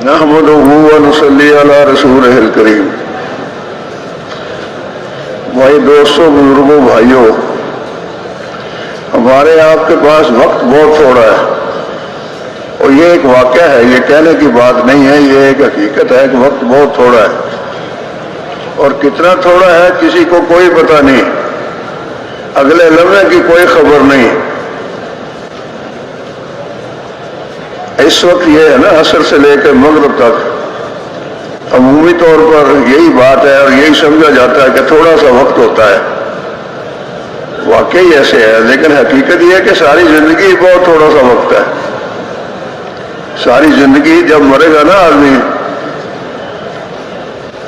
نحمدہ ونصلی علی رسولہ الکریم۔ بھائی دوستوں، بزرگوں، بھائیوں، ہمارے آپ کے پاس وقت بہت تھوڑا ہے، اور یہ ایک واقعہ ہے، یہ کہنے کی بات نہیں ہے، یہ ایک حقیقت ہے کہ وقت بہت تھوڑا ہے، اور کتنا تھوڑا ہے کسی کو کوئی پتہ نہیں، اگلے لمحے کی کوئی خبر نہیں۔ اس وقت یہ ہے نا، عصر سے لے کے مغرب تک عمومی طور پر یہی بات ہے اور یہی سمجھا جاتا ہے کہ تھوڑا سا وقت ہوتا ہے، واقعی ایسے ہے، لیکن حقیقت یہ ہے کہ ساری زندگی بہت تھوڑا سا وقت ہے۔ ساری زندگی جب مرے گا نا آدمی،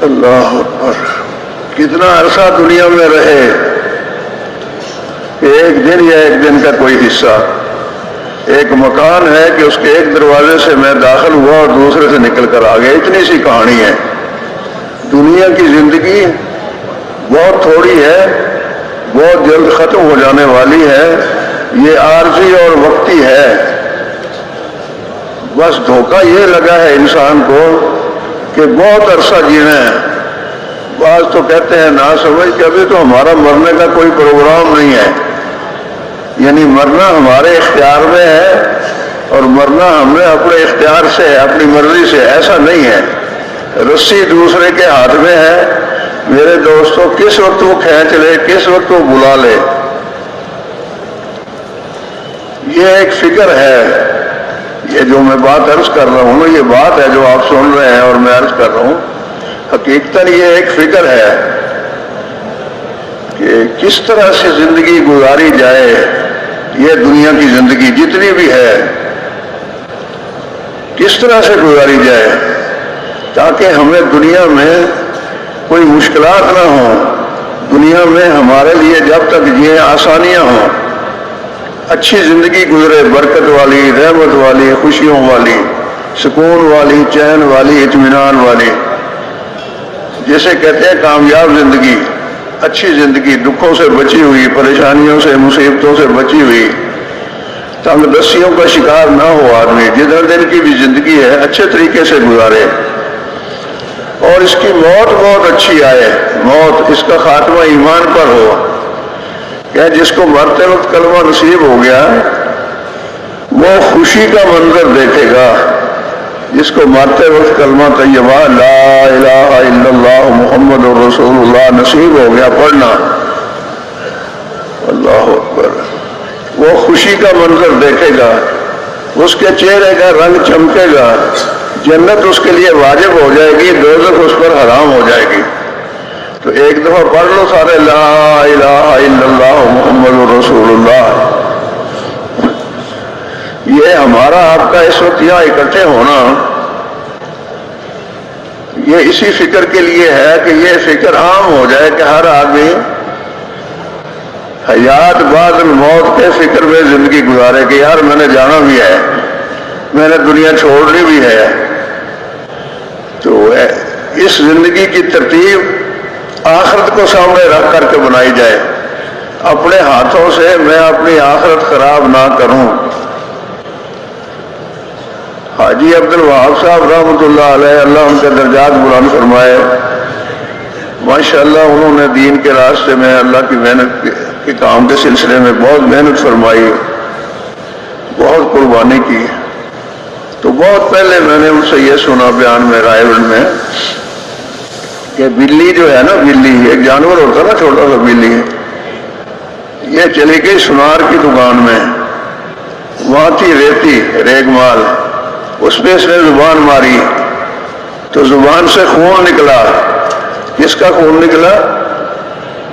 اللہ اکبر، کتنا عرصہ دنیا میں رہے، ایک دن یا ایک دن کا کوئی حصہ، ایک مکان ہے کہ اس کے ایک دروازے سے میں داخل ہوا اور دوسرے سے نکل کر آ گیا، اتنی سی کہانی ہے۔ دنیا کی زندگی بہت تھوڑی ہے، بہت جلد ختم ہو جانے والی ہے، یہ عارضی اور وقتی ہے۔ بس دھوکہ یہ لگا ہے انسان کو کہ بہت عرصہ جینا ہے۔ بعض تو کہتے ہیں نا سمجھ کہ ابھی تو ہمارا مرنے کا کوئی پروگرام نہیں ہے، یعنی مرنا ہمارے اختیار میں ہے، اور مرنا ہمیں اپنے اختیار سے ہے، اپنی مرضی سے، ایسا نہیں ہے۔ رسی دوسرے کے ہاتھ میں ہے میرے دوستوں، کس وقت وہ کھینچ لے، کس وقت وہ بلا لے۔ یہ ایک فکر ہے، یہ جو میں بات عرض کر رہا ہوں، یہ بات ہے جو آپ سن رہے ہیں اور میں عرض کر رہا ہوں، حقیقتاً یہ ایک فکر ہے کہ کس طرح سے زندگی گزاری جائے، یہ دنیا کی زندگی جتنی بھی ہے کس طرح سے گزاری جائے تاکہ ہمیں دنیا میں کوئی مشکلات نہ ہوں، دنیا میں ہمارے لیے جب تک جیے آسانیاں ہوں، اچھی زندگی گزرے، برکت والی، رحمت والی، خوشیوں والی، سکون والی، چین والی، اطمینان والی، جسے کہتے ہیں کامیاب زندگی، اچھی زندگی، دکھوں سے بچی ہوئی، پریشانیوں سے، مصیبتوں سے بچی ہوئی، تنگ دستیوں کا شکار نہ ہو آدمی، جدھر دن کی بھی زندگی ہے اچھے طریقے سے گزارے، اور اس کی موت بہت اچھی آئے، موت اس کا خاتمہ ایمان پر ہو، کہ جس کو مرتے وقت کلمہ نصیب ہو گیا وہ خوشی کا منظر دیکھے گا، جس کو مرتے وقت کلمہ طیبہ لا الہ الا اللہ محمد رسول اللہ نصیب ہو گیا پڑھنا، اللہ اکبر، وہ خوشی کا منظر دیکھے گا، اس کے چہرے کا رنگ چمکے گا، جنت اس کے لیے واجب ہو جائے گی، دوزخ اس پر حرام ہو جائے گی۔ تو ایک دفعہ پڑھ لو سارے لا الہ الا اللہ محمد رسول اللہ۔ یہ ہمارا آپ کا اس وقت یہاں اکٹھے ہونا یہ اسی فکر کے لیے ہے کہ یہ فکر عام ہو جائے کہ ہر آدمی حیات بعد الموت کے فکر میں زندگی گزارے کہ یار میں نے جانا بھی ہے، میں نے دنیا چھوڑنی بھی ہے۔ تو اس زندگی کی ترتیب آخرت کو سامنے رکھ کر کے بنائی جائے، اپنے ہاتھوں سے میں اپنی آخرت خراب نہ کروں۔ حاجی عبد الوہاب صاحب رحمۃ اللہ علیہ، اللہ ان کے درجات بلند فرمائے، ماشاءاللہ انہوں نے دین کے راستے میں اللہ کی محنت کے کام کے سلسلے میں بہت محنت فرمائی، بہت قربانی کی۔ تو بہت پہلے میں نے ان سے یہ سنا بیان میں رائے گنج میں کہ بلی جو ہے نا، بلی ایک جانور ہوتا نا چھوٹا سا بلی، یہ چلی گئی سنار کی دکان میں، وہاں تھی ریتی ریگ مال، اس پہ اس نے زبان ماری تو زبان سے خون نکلا۔ کس کا خون نکلا؟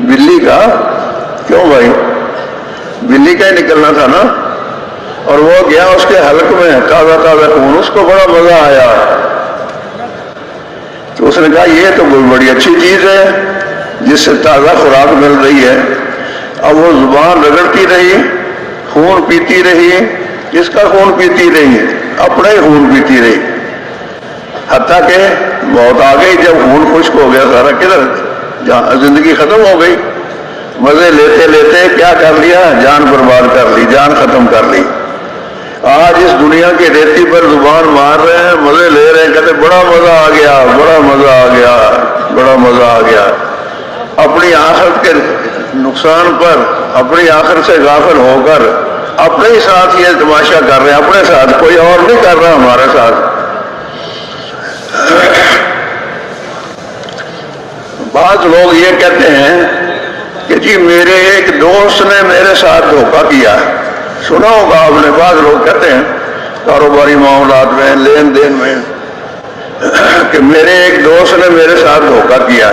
بلی کا۔ کیوں بھائی؟ بلی کا ہی نکلنا تھا نا، اور وہ گیا اس کے حلق میں، تازہ تازہ خون، اس کو بڑا مزہ آیا، تو اس نے کہا یہ تو کوئی بڑی اچھی چیز ہے جس سے تازہ خوراک مل رہی ہے۔ اب وہ زبان رگڑتی رہی، خون پیتی رہی، کس کا خون پیتی رہی؟ اپنا ہی خون پیتی رہی، حتیٰ کہ موت آ گئی۔ جب خون خشک ہو گیا سارا، کدھر زندگی ختم ہو گئی، مزے لیتے لیتے کیا کر لیا؟ جان برباد کر لی، جان ختم کر لی۔ آج اس دنیا کی ریتی پر زبان مار رہے ہیں، مزے لے رہے ہیں، کہتے بڑا مزہ آ گیا، بڑا مزہ آ گیا، بڑا مزہ آ گیا۔ اپنی آخرت کے نقصان پر، اپنی آخرت سے غافل ہو کر اپنے ہی ساتھ یہ تماشا کر رہے ہیں، اپنے ساتھ، کوئی اور نہیں کر رہا ہمارے ساتھ۔ بعض لوگ یہ کہتے ہیں کہ جی میرے ایک دوست نے میرے ساتھ دھوکہ کیا۔ سنا ہوگا آپ نے، بعض لوگ کہتے ہیں کاروباری معاملات میں، لین دین میں، کہ میرے ایک دوست نے میرے ساتھ دھوکہ کیا۔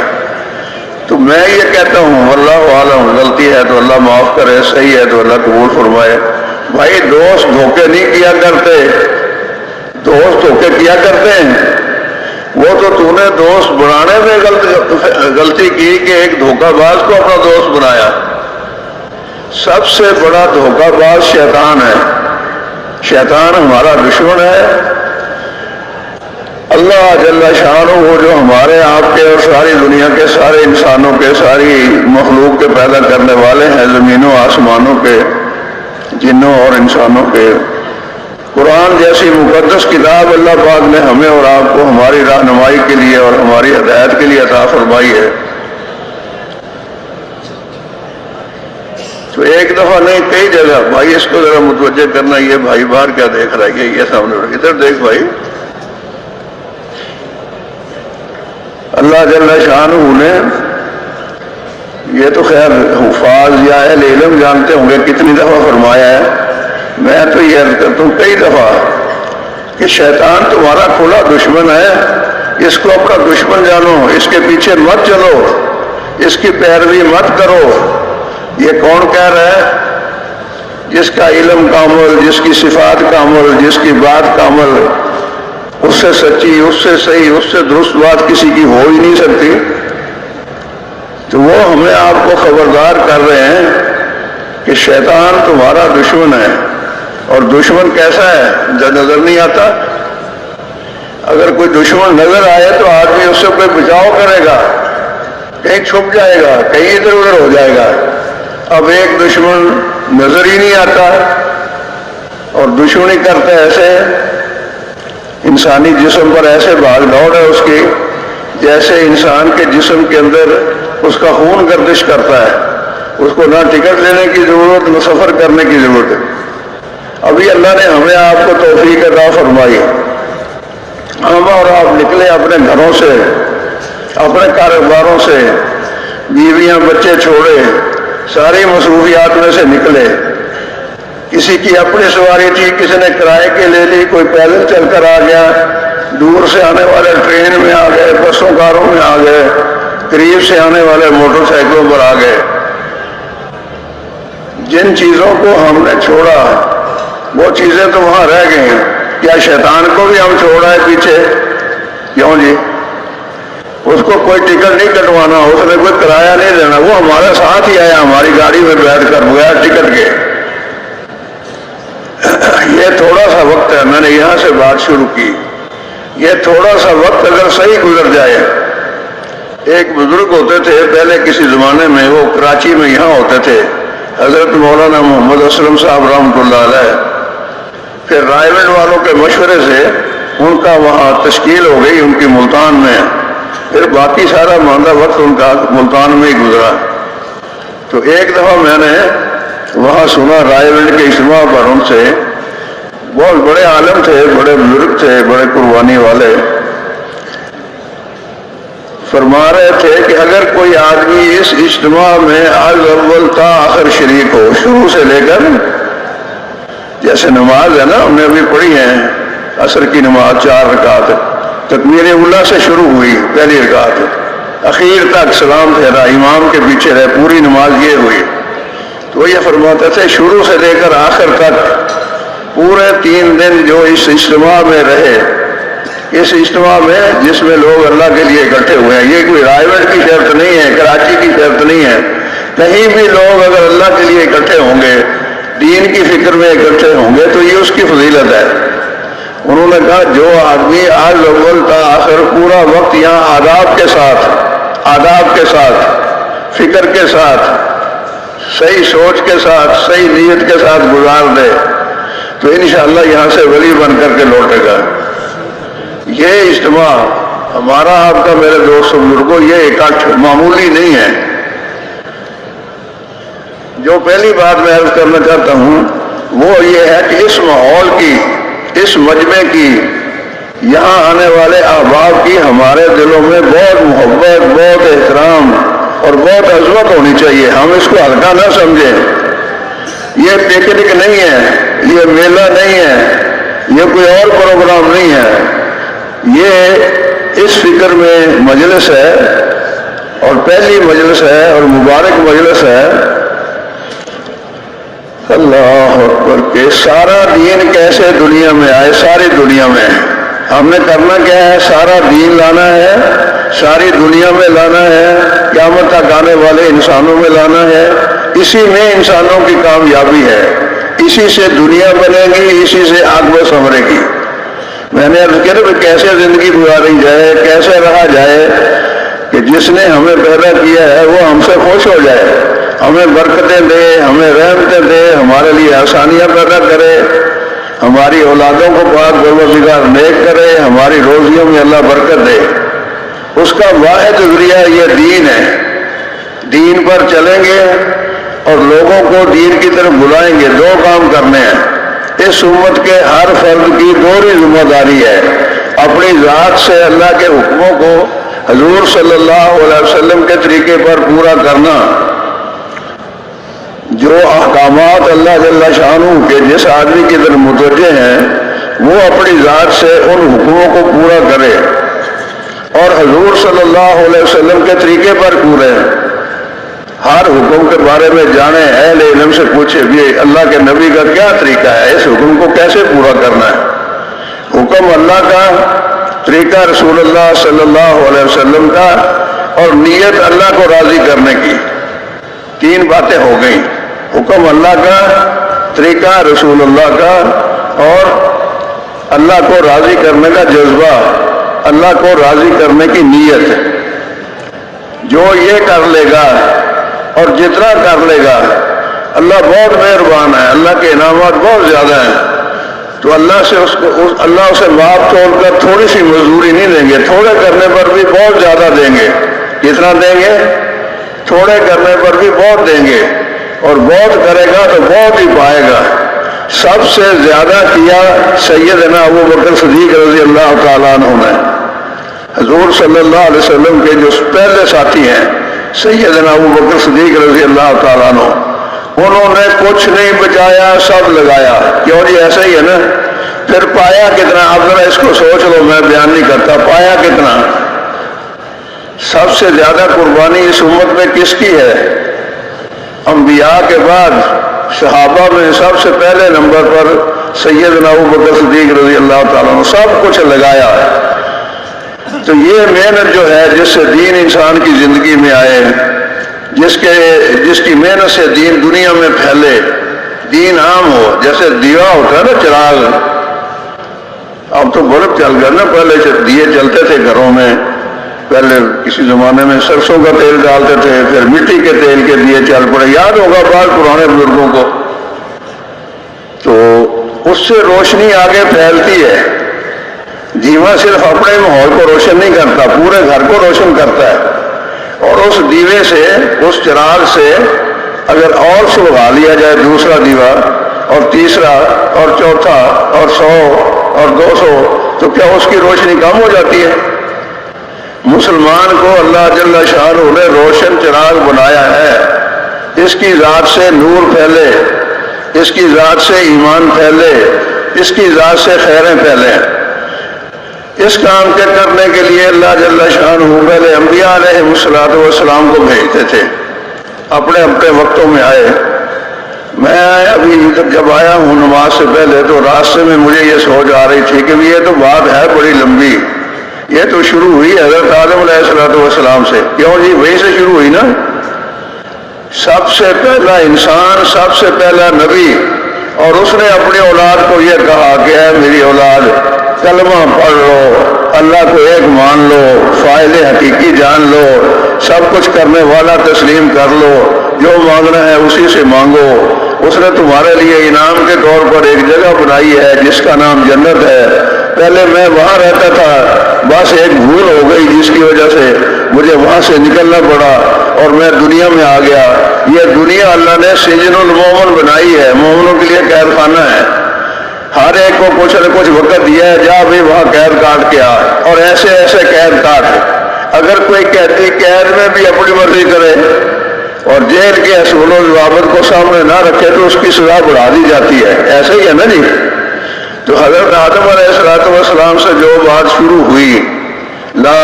تو میں یہ کہتا ہوں واللہ عالم، غلطی ہے تو اللہ معاف کرے، صحیح ہے تو اللہ قبول فرمائے۔ بھائی دوست دھوکے نہیں کیا کرتے، دوست دھوکے کیا کرتے ہیں۔ وہ تو نے دوست بنانے میں غلطی کی کہ ایک دھوکہ باز کو اپنا دوست بنایا۔ سب سے بڑا دھوکہ باز شیطان ہے، شیطان ہمارا دشمن ہے۔ اللہ جل شانہ وہ جو ہمارے آپ کے اور ساری دنیا کے سارے انسانوں کے، ساری مخلوق کے پیدا کرنے والے ہیں، زمینوں آسمانوں کے، جنوں اور انسانوں کے، قرآن جیسی مقدس کتاب اللہ پاک نے ہمیں اور آپ کو ہماری رہنمائی کے لیے اور ہماری ہدایت کے لیے عطا فرمائی ہے۔ تو ایک دفعہ نہیں، کئی جگہ۔ بھائی اس کو ذرا متوجہ کرنا، یہ بھائی باہر کیا دیکھ رہا ہے، یہ سامنے، ادھر دیکھ بھائی۔ اللہ جل شانہ نے، یہ تو خیر حفاظ یا اہل علم جانتے ہوں گے کتنی دفعہ فرمایا ہے، میں تو یہ عرض کرتا ہوں کئی دفعہ کہ شیطان تمہارا کھلا دشمن ہے، اس کو اپنا دشمن جانو، اس کے پیچھے مت چلو، اس کی پیروی مت کرو۔ یہ کون کہہ رہا ہے؟ جس کا علم کامل، جس کی صفات کامل، جس کی بات کامل، اس سے سچی، اس سے صحیح، اس سے درست بات کسی کی ہو ہی نہیں سکتی۔ تو وہ ہمیں آپ کو خبردار کر رہے ہیں کہ شیطان تمہارا دشمن ہے۔ اور دشمن کیسا ہے جو نظر نہیں آتا؟ اگر کوئی دشمن نظر آئے تو آدمی اس سے کوئی بچاؤ کرے گا، کہیں چھپ جائے گا، کہیں ادھر ادھر ہو جائے گا۔ اب ایک دشمن نظر ہی نہیں آتا اور دشمنی کرتا ہے، ایسے انسانی جسم پر ایسے بھاگ دوڑ ہے اس کی جیسے انسان کے جسم کے اندر اس کا خون گردش کرتا ہے، اس کو نہ ٹکٹ لینے کی ضرورت نہ سفر کرنے کی ضرورت ہے۔ ابھی اللہ نے ہمیں آپ کو توفیق عطا فرمائی، ہم اور آپ نکلے اپنے گھروں سے، اپنے کاروباروں سے، بیویاں بچے چھوڑے، ساری مصروفیات میں سے نکلے۔ کسی کی اپنی سواری تھی، کسی نے کرائے کے لے لی، کوئی پیدل چل کر آ گیا، دور سے آنے والے ٹرین میں آ گئے، بسوں کاروں میں آ گئے، قریب سے آنے والے موٹر سائیکلوں پر آ گئے۔ جن چیزوں کو ہم نے چھوڑا وہ چیزیں تو وہاں رہ گئی ہیں۔ کیا شیطان کو بھی ہم چھوڑا ہے پیچھے؟ کیوں جی؟ اس کو کوئی ٹکٹ نہیں کٹوانا، اس نے کوئی کرایہ نہیں دینا، وہ ہمارے ساتھ ہی آیا، ہماری گاڑی میں بیٹھ کر بغیر ٹکٹ کے۔ یہ تھوڑا سا وقت ہے، میں نے یہاں سے بات شروع کی، یہ تھوڑا سا وقت اگر صحیح گزر جائے۔ ایک بزرگ ہوتے تھے پہلے کسی زمانے میں، وہ کراچی میں یہاں ہوتے تھے، حضرت مولانا محمد اسلم صاحب رحمۃ اللہ علیہ۔ پھر رائے گنج والوں کے مشورے سے ان کا وہاں تشکیل ہو گئی، ان کی ملتان میں، پھر باقی سارا ماندہ وقت ان کا ملتان میں ہی گزرا۔ تو ایک دفعہ میں نے وہاں سنا رائے گنج کے اجتماع پر، ان سے بہت بڑے عالم تھے، بڑے بزرگ تھے، بڑے قربانی والے، فرما رہے تھے کہ اگر کوئی آدمی اس اجتماع میں از اول تا آخر شریک ہو، شروع سے لے کر، جیسے نماز ہے نا، ہم نے ابھی پڑھی ہے عصر کی نماز 4 رکعت، تکبیر اولیٰ سے شروع ہوئی پہلی رکعت، اخیر تک سلام پھیرا، امام کے پیچھے رہے، پوری نماز یہ ہوئی۔ تو یہ فرماتے تھے شروع سے لے کر آخر تک پورے 3 دن جو اس اجتماع میں رہے، اس اجتماع میں جس میں لوگ اللہ کے لیے اکٹھے ہوئے ہیں، یہ کوئی رائے گنج کی شرط نہیں ہے، کراچی کی شرط نہیں ہے، کہیں بھی لوگ اگر اللہ کے لیے اکٹھے ہوں گے، دین کی فکر میں اکٹھے ہوں گے تو یہ اس کی فضیلت ہے۔ انہوں نے کہا جو آدمی از اول تا آخر پورا وقت یہاں آداب کے ساتھ، فکر کے ساتھ، صحیح سوچ کے ساتھ، صحیح نیت کے ساتھ گزار دے تو انشاءاللہ یہاں سے ولی بن کر کے لوٹے گا۔ یہ اجتماع ہمارا آپ کا میرے دوست بزرگوں یہ اکٹھ معمولی نہیں ہے۔ جو پہلی بات میں عرض کرنا چاہتا ہوں وہ یہ ہے کہ اس ماحول کی، اس مجمع کی، یہاں آنے والے احباب کی ہمارے دلوں میں بہت محبت، بہت احترام اور بہت عظمت ہونی چاہیے۔ ہم اس کو ہلکا نہ سمجھیں۔ یہ پکنک نہیں ہے، یہ میلہ نہیں ہے، یہ کوئی اور پروگرام نہیں ہے، یہ اس فکر میں مجلس ہے اور پہلی مجلس ہے اور مبارک مجلس ہے۔ اللہ اکبر کہ سارا دین کیسے دنیا میں آئے، ساری دنیا میں ہم نے کرنا کیا ہے؟ سارا دین لانا ہے، ساری دنیا میں لانا ہے، قیامت تک آنے والے انسانوں میں لانا ہے۔ اسی میں انسانوں کی کامیابی ہے، اسی سے دنیا بنے گی، اسی سے عاقبت سنورے گی۔ میں نے عرض کیا کہ کیسے زندگی گزاری جائے، کیسے رہا جائے کہ جس نے ہمیں پیدا کیا ہے وہ ہم سے خوش ہو جائے، ہمیں برکتیں دے، ہمیں رحمتیں دے، ہمارے لیے آسانیاں پیدا کرے، ہماری اولادوں کو پاک پروردگار نیک کرے، ہماری روزیوں میں اللہ برکت دے۔ اس کا واحد ذریعہ یہ دین ہے۔ دین پر چلیں گے اور لوگوں کو دین کی طرف بلائیں گے۔ دو کام کرنے ہیں۔ اس امت کے ہر فرد کی دوہری ذمہ داری ہے، اپنی ذات سے اللہ کے حکموں کو حضور صلی اللہ علیہ وسلم کے طریقے پر پورا کرنا۔ جو احکامات اللہ جل شانہ کے جس آدمی کی طرف متوجہ ہیں وہ اپنی ذات سے ان حکموں کو پورا کرے اور حضور صلی اللہ علیہ وسلم کے طریقے پر پورے ہر حکم کے بارے میں جانے، اہل علم سے پوچھے بھی اللہ کے نبی کا کیا طریقہ ہے، اس حکم کو کیسے پورا کرنا ہے۔ حکم اللہ کا، طریقہ رسول اللہ صلی اللہ علیہ وسلم کا، اور نیت اللہ کو راضی کرنے کی۔ تین باتیں ہو گئیں، حکم اللہ کا، طریقہ رسول اللہ کا، اور اللہ کو راضی کرنے کا جذبہ، اللہ کو راضی کرنے کی نیت۔ جو یہ کر لے گا اور جتنا کر لے گا، اللہ بہت مہربان ہے، اللہ کے انعامات بہت زیادہ ہیں، تو اللہ سے اللہ اسے معاف چھوڑ کر تھوڑی سی مزدوری نہیں دیں گے، تھوڑے کرنے پر بھی بہت زیادہ دیں گے۔ کتنا دیں گے؟ تھوڑے کرنے پر بھی بہت دیں گے، اور بہت کرے گا تو بہت ہی پائے گا۔ سب سے زیادہ کیا سیدنا ابوبکر صدیق رضی اللہ تعالیٰ عنہ نے۔ حضور صلی اللہ علیہ وسلم کے جو پہلے ساتھی ہیں سیدنا ابوبکر صدیق رضی اللہ تعالیٰ عنہ، انہوں نے کچھ نہیں بچایا، سب لگایا۔ کیوں جی؟ ایسا ہی ہے نا۔ پھر پایا کتنا؟ آپ ذرا اس کو سوچ لو، میں بیان نہیں کرتا، پایا کتنا؟ سب سے زیادہ قربانی اس امت میں کس کی ہے؟ انبیاء کے بعد صحابہ میں سب سے پہلے نمبر پر سیدنا ابوبکر صدیق رضی اللہ تعالیٰ عنہ، سب کچھ لگایا۔ تو یہ محنت جو ہے جس سے دین انسان کی زندگی میں آئے، جس کی محنت سے دین دنیا میں پھیلے، دین عام ہو، جیسے دیوا ہوتا ہے نا، چراغ، اب تو بلب چل گیا نا، پہلے دیے چلتے تھے گھروں میں، پہلے کسی زمانے میں سرسوں کا تیل ڈالتے تھے، پھر مٹی کے تیل کے دیے چل پڑے، یاد ہوگا بعض پرانے بزرگوں کو۔ تو اس سے روشنی آگے پھیلتی ہے۔ دیوا صرف اپنے ماحول کو روشن نہیں کرتا، پورے گھر کو روشن کرتا ہے، اور اس دیوے سے، اس چراغ سے اگر اور سلگا لیا جائے دوسرا دیوا اور تیسرا اور چوتھا اور 100 اور 200 تو کیا اس کی روشنی کم ہو جاتی ہے؟ مسلمان کو اللہ جل شانہ نے روشن چراغ بنایا ہے۔ اس کی ذات سے نور پھیلے، اس کی ذات سے ایمان پھیلے، اس کی ذات سے خیریں پھیلیں۔ اس کام کے کرنے کے لیے اللہ جل شانہ پہلے انبیاء علیہ السلام کو بھیجتے تھے، اپنے اپنے وقتوں میں آئے۔ میں ابھی جب آیا ہوں نماز سے پہلے تو راستے میں مجھے یہ سوچ آ رہی تھی کہ یہ تو بات ہے بڑی لمبی، یہ تو شروع ہوئی حضرت آدم علیہ السلام سے۔ کیوں جی؟ وہیں سے شروع ہوئی نا۔ سب سے پہلا انسان، سب سے پہلا نبی، اور اس نے اپنی اولاد کو یہ کہا کہ اے میری اولاد، کلمہ پڑھ لو، اللہ کو ایک مان لو، فاعل حقیقی جان لو، سب کچھ کرنے والا تسلیم کر لو، جو مانگنا ہے اسی سے مانگو۔ اس نے تمہارے لیے انعام کے طور پر ایک جگہ بنائی ہے جس کا نام جنت ہے، پہلے میں وہاں رہتا تھا، بس ایک بھول ہو گئی جس کی وجہ سے مجھے وہاں سے نکلنا پڑا اور میں دنیا میں آ گیا۔ یہ دنیا اللہ نے سجن المومن بنائی ہے، مومنوں کے لیے قید خانہ ہے۔ ہر ایک کو کچھ نہ کچھ وقت دیا ہے، جا بھی وہاں قید کاٹ کے آ، اور ایسے ایسے قید کاٹ۔ اگر کوئی قیدی قید میں بھی اپنی مرضی کرے اور جیل کے اصول و ضوابط کو سامنے نہ رکھے تو اس کی سزا بڑھا دی جاتی ہے، ایسے ہی ہے نا جی۔ تو حضرت آدم علیہ السلام سے جو بات شروع ہوئی، لا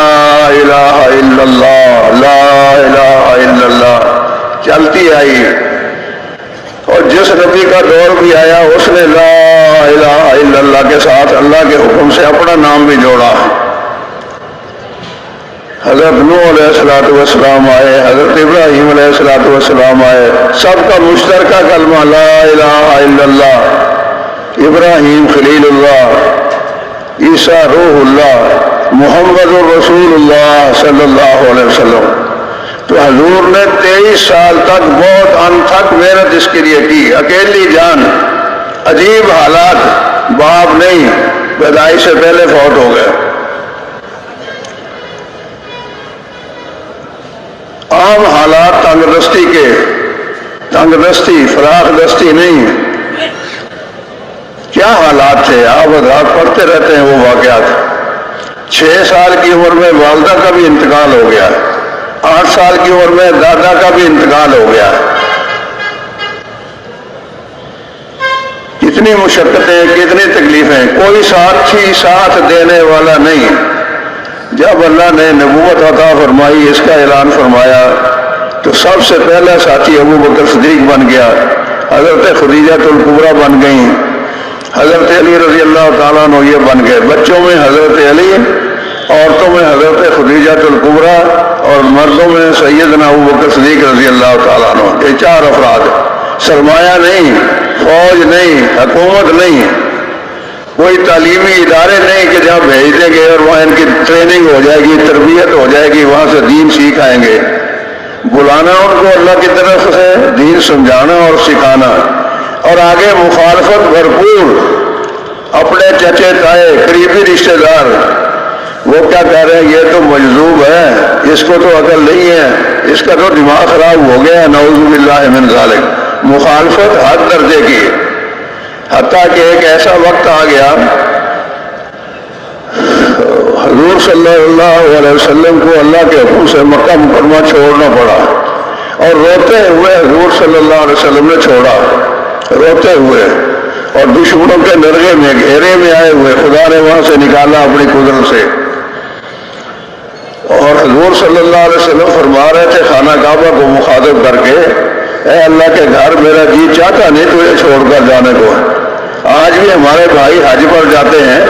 الہ الا اللہ لا الہ الا اللہ، چلتی آئی، اور جس نبی کا دور بھی آیا اس نے لا الہ الا اللہ کے ساتھ اللہ کے حکم سے اپنا نام بھی جوڑا۔ حضرت نوح علیہ السلام آئے، حضرت ابراہیم علیہ السلام آئے، سب کا مشترکہ کلمہ لا الہ الا اللہ۔ ابراہیم خلیل اللہ، عیسیٰ روح اللہ، محمد الرسول اللہ صلی اللہ علیہ وسلم۔ تو حضور نے 23 سال تک بہت انتھک محنت اس کے لیے کی، اکیلی جان، عجیب حالات، باپ نہیں، پیدائش سے پہلے فوت ہو گئے۔ عام حالات تنگ دستی کے، تنگ دستی فراخ دستی نہیں، کیا حالات تھے آپ حضرات پڑھتے رہتے ہیں وہ واقعات۔ 6 سال کی عمر میں والدہ کا بھی انتقال ہو گیا، 8 سال کی عمر میں دادا کا بھی انتقال ہو گیا۔ کتنی مشقتیں، کتنی تکلیفیں، کوئی ساتھی ساتھ دینے والا نہیں۔ جب اللہ نے نبوت عطا فرمائی، اس کا اعلان فرمایا، تو سب سے پہلا ساتھی ابو بکر صدیق بن گیا، حضرت خدیجہ الکبریٰ بن گئیں، حضرت علی رضی اللہ تعالیٰ عنہ یہ بن گئے۔ بچوں میں حضرت علی، عورتوں میں حضرت خدیجہ الکبریٰ، اور مردوں میں سیدنا ابو بکر صدیق رضی اللہ تعالیٰ عنہ۔ یہ 4 افراد، سرمایہ نہیں، فوج نہیں، حکومت نہیں، کوئی تعلیمی ادارے نہیں کہ جہاں بھیج دیں گے اور وہاں ان کی ٹریننگ ہو جائے گی، تربیت ہو جائے گی، وہاں سے دین سیکھ آئیں گے۔ بلانا ان کو اللہ کی طرف سے، دین سمجھانا اور سکھانا، اور آگے مخالفت بھرپور۔ اپنے چچے تائے قریبی رشتہ دار وہ کیا کہہ رہے ہیں، یہ تو مجذوب ہے، اس کو تو عقل نہیں ہے، اس کا تو دماغ خراب ہو گیا ہے، نعوذ باللہ من ذالک۔ مخالفت حد درجے کی، حتیٰ کہ ایک ایسا وقت آ گیا حضور صلی اللہ علیہ وسلم کو اللہ کے حکم سے مکہ مکرمہ چھوڑنا پڑا، اور روتے ہوئے حضور صلی اللہ علیہ وسلم نے چھوڑا، روتے ہوئے، اور دشمنوں کے نرغے میں، گھیرے میں آئے ہوئے خدا نے وہاں سے نکالا اپنی قدرت سے۔ اور حضور صلی اللہ علیہ وسلم فرما رہے تھے خانہ کعبہ کو مخاطب کر کے، اے اللہ کے گھر، میرا جی چاہتا نہیں تجھے چھوڑ کر جانے کو۔ آج بھی ہمارے بھائی حج پر جاتے ہیں،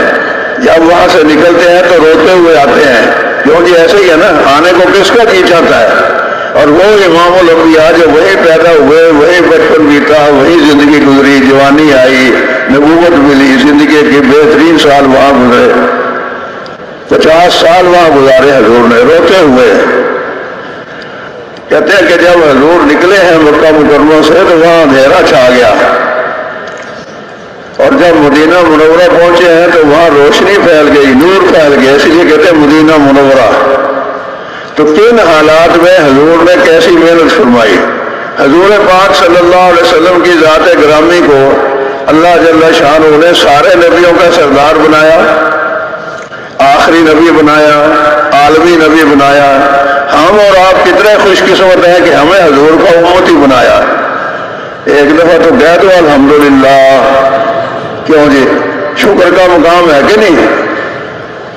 جب وہاں سے نکلتے ہیں تو روتے ہوئے آتے ہیں، کیونکہ ایسے ہی ہے نا، آنے کو کس کا جی چاہتا ہے۔ اور وہ امام الانبیاء جو وہی پیدا ہوئے، وہی بچپن بیتا، وہی زندگی گزری، جوانی آئی، نبوت ملی، زندگی کے بہترین سال وہاں گزرے، 50 سال وہاں گزارے حضور نے روتے ہوئے۔ کہتے ہیں کہ جب حضور نکلے ہیں مکہ مکرمہ سے تو وہاں اندھیرا چھا گیا، اور جب مدینہ منورہ پہنچے ہیں تو وہاں روشنی پھیل گئی، نور پھیل گیا، اس لیے کہتے ہیں مدینہ منورہ۔ تو کن حالات میں حضور نے کیسی محنت فرمائی۔ حضور پاک صلی اللہ علیہ وسلم کی ذات گرامی کو اللہ جل شانہ نے سارے نبیوں کا سردار بنایا، آخری نبی بنایا، عالمی نبی بنایا۔ ہم اور آپ کتنے خوش قسمت ہیں کہ ہمیں حضور کا امتی بنایا۔ ایک دفعہ تو کہہ دو الحمدللہ، کیوں جی، شکر کا مقام ہے کہ نہیں؟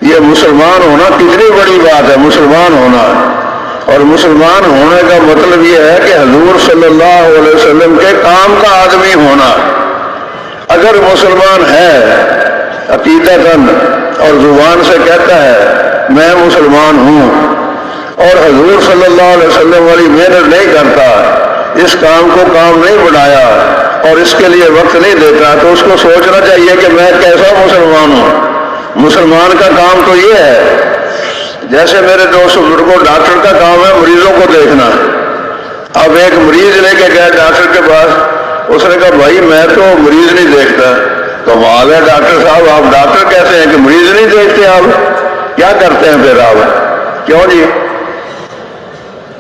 یہ مسلمان ہونا کتنی بڑی بات ہے، مسلمان ہونا۔ اور مسلمان ہونے کا مطلب یہ ہے کہ حضور صلی اللہ علیہ وسلم کے کام کا آدمی ہونا۔ اگر مسلمان ہے عقیدتاً اور زبان سے کہتا ہے میں مسلمان ہوں، اور حضور صلی اللہ علیہ وسلم والی محنت نہیں کرتا، اس کام کو کام نہیں بنایا اور اس کے لیے وقت نہیں دیتا، تو اس کو سوچنا چاہیے کہ میں کیسا مسلمان ہوں۔ مسلمان کا کام تو یہ ہے، جیسے میرے دوست بزرگوں، ڈاکٹر کا کام ہے مریضوں کو دیکھنا۔ اب ایک مریض لے کے گیا ڈاکٹر کے پاس، اس نے کہا بھائی میں تو مریض نہیں دیکھتا، کمال ہے ڈاکٹر صاحب، آپ ڈاکٹر کہتے ہیں کہ مریض نہیں دیکھتے، آپ کیا کرتے ہیں پھر آپ؟ کیوں جی؟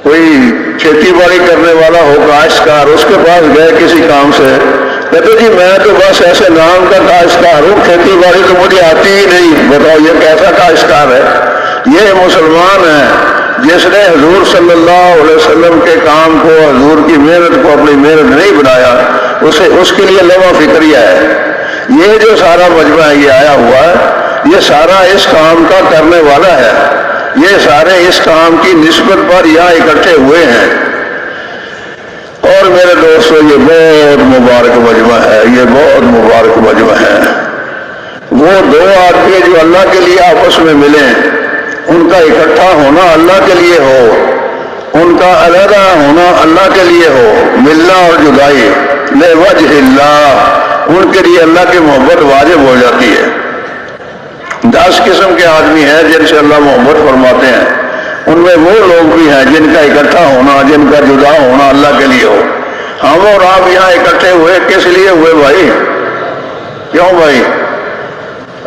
کوئی کھیتی باڑی کرنے والا ہو کاشتکار، اس کے پاس گئے کسی کام سے، کہتے جی میں تو بس ایسے نام کا کاشتکار ہوں، کھیتی باڑی تو مجھے آتی ہی نہیں، بتاؤ یہ کیسا کاشتکار ہے؟ یہ مسلمان ہے جس نے حضور صلی اللہ علیہ وسلم کے کام کو، حضور کی محنت کو اپنی محنت نہیں بنایا، اس کے لیے لوا فکریہ ہے۔ یہ جو سارا مجمع یہ آیا ہوا ہے، یہ سارا اس کام کا کرنے والا ہے، یہ سارے اس کام کی نسبت پر یہاں اکٹھے ہوئے ہیں۔ اور میرے دوستو یہ بہت مبارک مجمع ہے، یہ بہت مبارک مجمع ہے۔ وہ دو آدمی جو اللہ کے لیے آپس میں ملیں، ان کا اکٹھا ہونا اللہ کے لیے ہو، ان کا علیحدہ ہونا اللہ کے لیے ہو، ملنا اور جدائی لوجہ اللہ، ان کے لیے اللہ کی محبت واجب ہو جاتی ہے۔ 10 قسم کے آدمی ہیں جن سے اللہ محبت فرماتے ہیں، ان میں وہ لوگ بھی ہیں جن کا اکٹھا ہونا، جن کا جدا ہونا اللہ کے لیے ہو۔ ہم اور آپ یہاں اکٹھے ہوئے کس لیے ہوئے بھائی؟ کیوں بھائی؟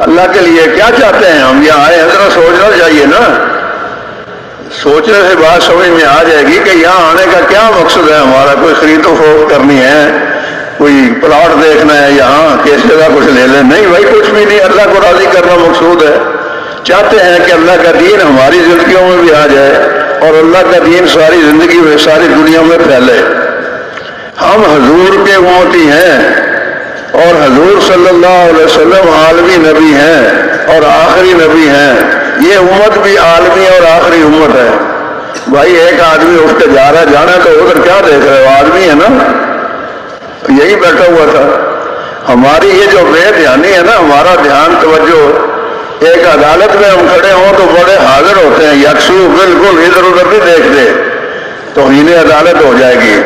اللہ کے لیے۔ کیا چاہتے ہیں ہم یہاں آئے ہیں؟ ذرا سوچنا چاہیے نا، سوچنے سے بات سمجھ میں آ جائے گی کہ یہاں آنے کا کیا مقصد ہے ہمارا۔ کوئی خرید و فروخت کرنی ہے، کوئی پلاٹ دیکھنا ہے یہاں کہ اس جگہ کچھ لے لیں؟ نہیں بھائی، کچھ بھی نہیں، اللہ کو راضی کرنا مقصود ہے۔ چاہتے ہیں کہ اللہ کا دین ہماری زندگیوں میں بھی آ جائے اور اللہ کا دین ساری زندگی میں، ساری دنیا میں پھیلے۔ ہم حضور کے امتی ہیں اور حضور صلی اللہ علیہ وسلم عالمی نبی ہیں اور آخری نبی ہیں۔ یہ امت بھی عالمی اور آخری امت ہے۔ بھائی ایک آدمی اٹھ کے جا رہا ہے، جانا تو ادھر کیا دیکھ رہے ہو؟ آدمی ہے نا، یہی بیٹھا ہوا تھا۔ ہماری یہ جو بے دھیانی ہے نا، ہمارا دھیان توجہ، ایک عدالت میں ہم کھڑے ہوں تو بڑے حاضر ہوتے ہیں، یکسو بالکل ادھر ادھر نہیں دیکھتے، توہین عدالت ہو جائے گی۔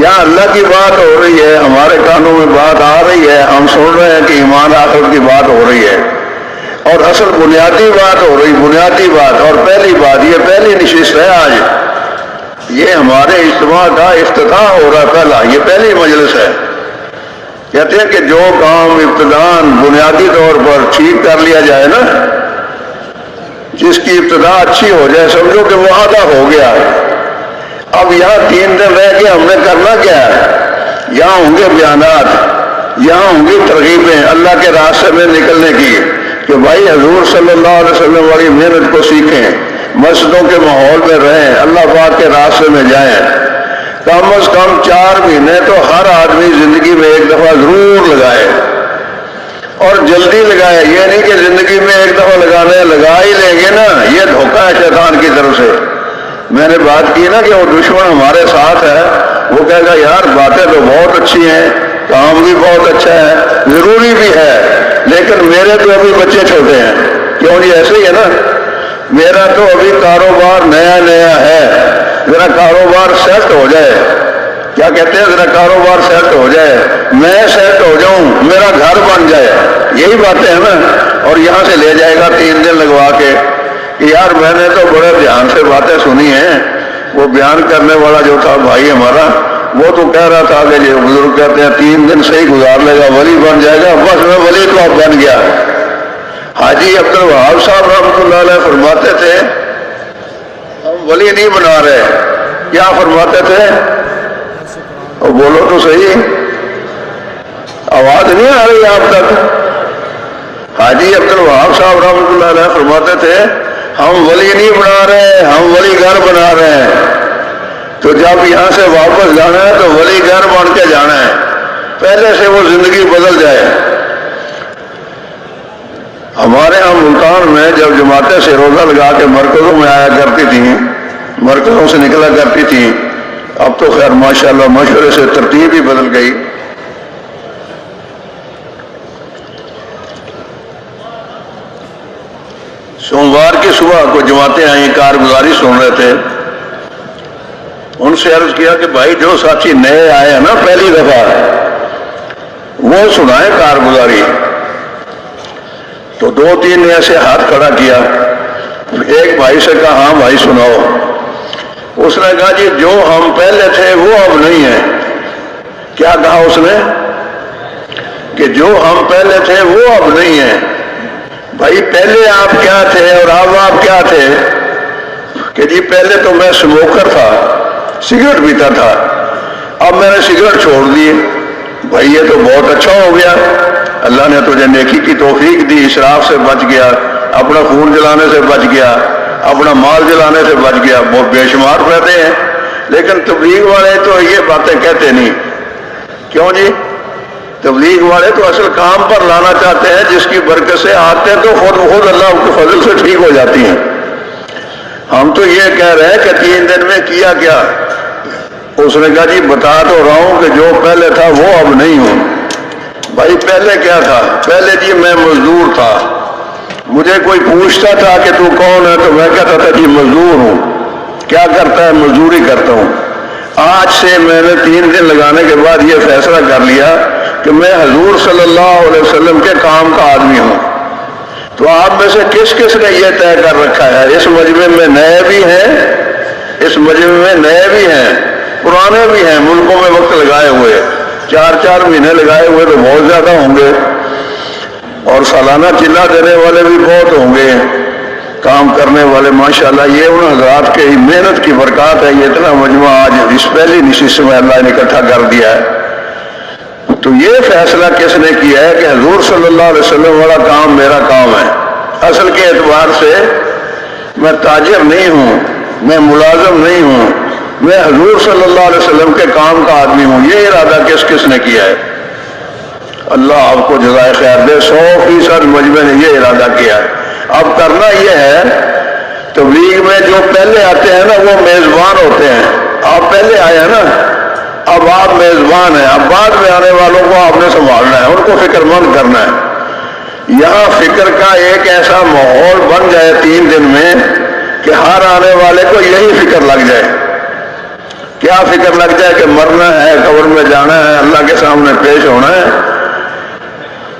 یا اللہ کی بات ہو رہی ہے، ہمارے کانوں میں بات آ رہی ہے، ہم سن رہے ہیں کہ ایمان آخرت کی بات ہو رہی ہے، اور اصل بنیادی بات ہو رہی، بنیادی بات اور پہلی بات، یہ پہلی نشست ہے آج، یہ ہمارے اجتماع کا افتتاح ہو رہا ہے، پہلا، یہ پہلی مجلس ہے۔ کہتے ہیں کہ جو کام ابتداءً بنیادی طور پر ٹھیک کر لیا جائے نا، جس کی ابتدا اچھی ہو جائے، سمجھو کہ وہ آدھا ہو گیا۔ اب یہاں 3 دن رہ کے ہم نے کرنا کیا ہے؟ یہاں ہوں گے بیانات، یہاں ہوں گی ترغیبیں اللہ کے راستے میں نکلنے کی، کہ بھائی حضور صلی اللہ علیہ وسلم والی محنت کو سیکھیں، مسجدوں کے ماحول میں رہیں، اللہ پاک کے راستے میں جائیں۔ کم از کم 4 مہینے تو ہر آدمی زندگی میں ایک دفعہ ضرور لگائے، اور جلدی لگائے۔ یہ نہیں کہ زندگی میں ایک دفعہ لگانے لگا ہی لیں گے نا، یہ دھوکہ ہے شیطان کی طرف سے۔ میں نے بات کی نا کہ وہ دشمن ہمارے ساتھ ہے، وہ کہے گا یار باتیں تو بہت اچھی ہیں، کام بھی بہت اچھا ہے، ضروری بھی ہے، لیکن میرے تو ابھی بچے چھوٹے ہیں۔ کیوں جی؟ ایسے ہی ہے نا، میرا تو ابھی کاروبار نیا نیا ہے، ذرا کاروبار سیٹ ہو جائے۔ کیا کہتے ہیں؟ ذرا کاروبار سیٹ ہو جائے، میں سیٹ ہو جاؤں، میرا گھر بن جائے، یہی باتیں ہیں نا۔ اور یہاں سے لے جائے گا 3 دن لگوا کے کہ یار میں نے تو بڑے دھیان سے باتیں سنی ہیں۔ وہ بیان کرنے والا جو تھا بھائی ہمارا، وہ تو کہہ رہا تھا کہ جو بزرگ کہتے ہیں 3 دن صحیح گزار لے گا ولی بن جائے گا۔ بس میں ولی تو اب بن گیا۔ حاجی عبد الوہاب صاحب رحمۃ اللہ علیہ فرماتے تھے ہم ولی نہیں بنا رہے۔ کیا فرماتے تھے؟ اور بولو تو صحیح، آواز نہیں آ رہی آپ تک؟ حاجی عبد الوہاب صاحب رحمۃ اللہ علیہ فرماتے تھے ہم ولی نہیں بنا رہے، ہم ولی گھر بنا رہے ہیں۔ تو جب یہاں سے واپس جانا ہے تو ولی گھر بن کے جانا ہے، پہلے سے وہ زندگی بدل جائے۔ ہمارے ہاں ملتان میں جب جماعتیں سے روزہ لگا کے مرکزوں میں آیا کرتی تھیں، مرکزوں سے نکلا کرتی تھیں، اب تو خیر ماشاءاللہ مشورے سے ترتیب ہی بدل گئی۔ سوموار کی صبح کو جماعتیں آئیں، کارگزاری سن رہے تھے، ان سے عرض کیا کہ بھائی جو ساتھی نئے آئے ہیں نا پہلی دفعہ، وہ سنائیں کارگزاری۔ تو 2-3 نے ایسے ہاتھ کھڑا کیا، ایک بھائی سے کہا ہاں بھائی سناؤ۔ اس نے کہا جی جو ہم پہلے تھے وہ اب نہیں ہے۔ کیا کہا اس نے؟ کہ جو ہم پہلے تھے وہ اب نہیں ہیں۔ بھائی پہلے آپ کیا تھے اور اب آپ کیا تھے؟ کہ جی پہلے تو میں اسموکر تھا، سگریٹ پیتا تھا، اب میں نے سگریٹ چھوڑ دی۔ بھائی یہ تو بہت اچھا ہو گیا، اللہ نے تجھے نیکی کی توفیق دی، اسراف سے بچ گیا، اپنا خون جلانے سے بچ گیا، اپنا مال جلانے سے بچ گیا۔ بہت بے شمار فائدے ہیں، لیکن تبلیغ والے تو یہ باتیں کہتے نہیں۔ کیوں جی؟ تبلیغ والے تو اصل کام پر لانا چاہتے ہیں، جس کی برکت سے آتے تو خود اللہ کے فضل سے ٹھیک ہو جاتی ہیں۔ ہم تو یہ کہہ رہے ہیں کہ 3 دن میں کیا کیا؟ اس نے کہا جی بتا تو رہا ہوں کہ جو پہلے تھا وہ اب نہیں ہوں۔ بھائی پہلے کیا تھا؟ پہلے جی میں مزدور تھا، مجھے کوئی پوچھتا تھا کہ تو کون ہے تو میں کہتا تھا جی مزدور ہوں۔ کیا کرتا ہے؟ مزدوری کرتا ہوں۔ آج سے میں نے 3 دن لگانے کے بعد یہ فیصلہ کر لیا کہ میں حضور صلی اللہ علیہ وسلم کے کام کا آدمی ہوں۔ تو آپ میں سے کس کس نے یہ طے کر رکھا ہے؟ اس مجمع میں نئے بھی ہیں، اس مجمع میں نئے بھی ہیں، پرانے بھی ہیں، ملکوں میں وقت لگائے ہوئے، 4 مہینے لگائے ہوئے تو بہت زیادہ ہوں گے، اور سالانہ چلا دینے والے بھی بہت ہوں گے، کام کرنے والے ماشاءاللہ۔ یہ ان حضرات کے محنت کی برکات ہے، یہ اتنا مجمع آج اس پہلی نشست میں اللہ نے اکٹھا کر دیا ہے۔ تو یہ فیصلہ کس نے کیا ہے کہ حضور صلی اللہ علیہ وسلم والا کام میرا کام ہے؟ اصل کے اعتبار سے میں تاجر نہیں ہوں، میں ملازم نہیں ہوں، میں حضور صلی اللہ علیہ وسلم کے کام کا آدمی ہوں۔ یہ ارادہ کس کس نے کیا ہے؟ اللہ آپ کو جزائے خیر دے، 100% مجمع نے یہ ارادہ کیا ہے۔ اب کرنا یہ ہے، تبلیغ میں جو پہلے آتے ہیں نا وہ میزبان ہوتے ہیں۔ آپ پہلے آئے ہیں نا، اب آپ میزبان ہیں، اب بعد میں آنے والوں کو آپ نے سنبھالنا ہے، ان کو فکر مند کرنا ہے۔ یہاں فکر کا ایک ایسا ماحول بن جائے 3 دن میں کہ ہر آنے والے کو یہی فکر لگ جائے۔ کیا فکر لگ جائے؟ کہ مرنا ہے، قبر میں جانا ہے، اللہ کے سامنے پیش ہونا ہے۔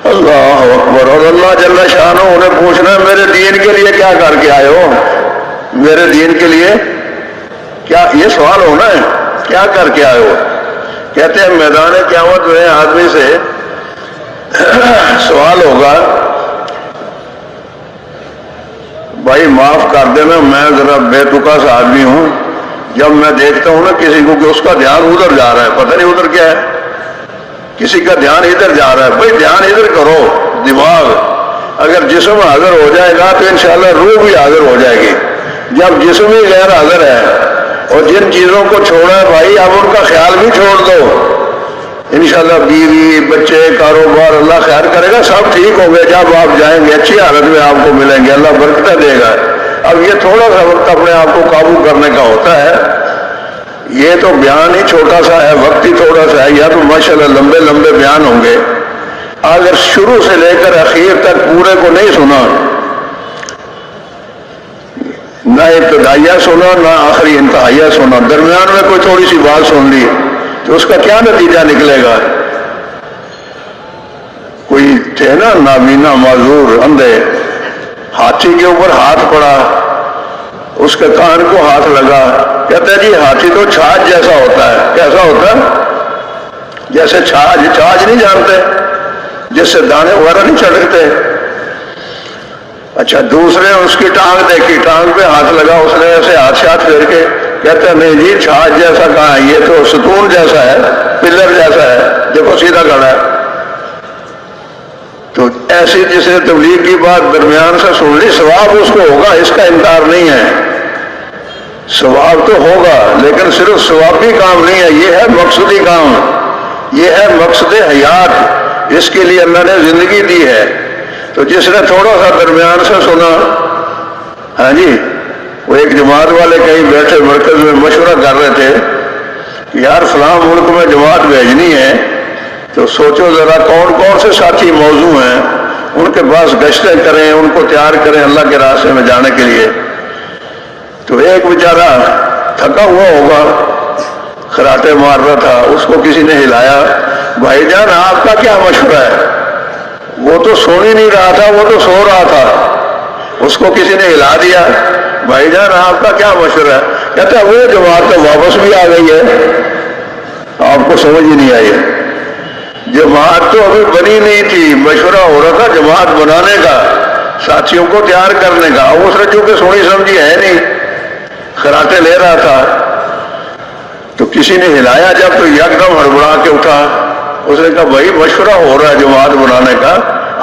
اللہ اکبر۔ اور اللہ جل شانہ انہیں پوچھنا ہے میرے دین کے لیے کیا کر کے آئے ہو؟ میرے دین کے لیے کیا؟ یہ سوال ہونا ہے، کیا کر کے آئے ہو؟ کہتے ہیں میدان قیامت میں آدمی سے سوال ہوگا، بھائی معاف کر دینا میں ذرا بے تکا سا آدمی ہوں، جب میں دیکھتا ہوں نا کسی کو کہ اس کا دھیان ادھر جا رہا ہے، پتہ نہیں ادھر کیا ہے، کسی کا دھیان ادھر جا رہا ہے، بھائی دھیان ادھر کرو۔ دماغ اگر جسم حاضر ہو جائے گا تو انشاءاللہ روح بھی حاضر ہو جائے گی۔ جب جسم ہی غیر حاضر ہے اور جن چیزوں کو چھوڑا ہے بھائی اب ان کا خیال بھی چھوڑ دو، انشاءاللہ بیوی بچے کاروبار اللہ خیر کرے گا، سب ٹھیک ہوں گے۔ جب آپ جائیں گے اچھی حالت میں آپ کو ملیں گے، اللہ برکتیں دے گا۔ اب یہ تھوڑا سا وقت اپنے آپ کو قابو کرنے کا ہوتا ہے۔ یہ تو بیان ہی چھوٹا سا ہے، وقت ہی تھوڑا سا ہے، یا تو ماشاءاللہ لمبے لمبے بیان ہوں گے۔ اگر شروع سے لے کر اخیر تک پورے کو نہیں سنا، نہ ابتدائیہ سنا نہ آخری انتہائیہ سنا، درمیان میں کوئی تھوڑی سی بات سن لی تو اس کا کیا نتیجہ نکلے گا؟ کوئی تھے نا نابینا معذور اندھے، ہاتھی کے اوپر ہاتھ پڑا، اس کے کان کو ہاتھ لگا، کہتے ہیں جی ہاتھی تو چھاچ جیسا ہوتا ہے۔ کیسا ہوتا ہے؟ جیسے چھاچ نہیں جانتے، جس سے دانے وغیرہ نہیں چھڑکتے۔ اچھا دوسرے اس کی ٹانگ دیکھی، ٹانگ پہ ہاتھ لگا، اس نے ایسے ہاتھ پھیر کے کہتے ہیں نہیں جی چھاچ جیسا کہاں ہے، یہ تو ستون جیسا ہے، پلر جیسا ہے، دیکھو سیدھا کھڑا ہے۔ تو ایسی جس نے تبلیغ کی بات درمیان سے سن لی، ثواب اس کو ہوگا، اس کا انکار نہیں ہے، ثواب تو ہوگا، لیکن صرف ثوابی کام نہیں ہے، یہ ہے مقصدی کام، یہ ہے مقصد حیات، اس کے لیے اللہ نے زندگی دی ہے۔ تو جس نے تھوڑا سا درمیان سے سنا، ہاں جی وہ ایک جماعت والے کہیں بیٹھے مرکز میں مشورہ کر رہے تھے کہ یار فلاں ملک میں جماعت بھیجنی ہے، تو سوچو ذرا کون کون سے ساتھی موضوع ہیں، ان کے پاس گشتیں کریں، ان کو تیار کریں اللہ کے راستے میں جانے کے لیے۔ تو ایک بیچارہ تھکا ہوا ہوگا، خراٹے مار رہا تھا، اس کو کسی نے ہلایا، بھائی جان آپ کا کیا مشورہ ہے؟ وہ تو سو ہی نہیں رہا تھا، وہ تو سو رہا تھا، اس کو کسی نے ہلا دیا، بھائی جان آپ کا کیا مشورہ ہے؟ کہتا ہے وہ جماعت تو واپس بھی آ گئی ہے، آپ کو سمجھ ہی نہیں آئی ہے۔ جماعت تو ابھی بنی نہیں تھی، مشورہ ہو رہا تھا جماعت بنانے کا، ساتھیوں کو تیار کرنے کا۔ اب اس نے چونکہ سوچی سمجھی ہے نہیں، خراٹے لے رہا تھا، تو کسی نے ہلایا جب تو یکدم ہڑبڑا کے اٹھا۔ اس نے کہا بھائی مشورہ ہو رہا ہے جماعت بنانے کا،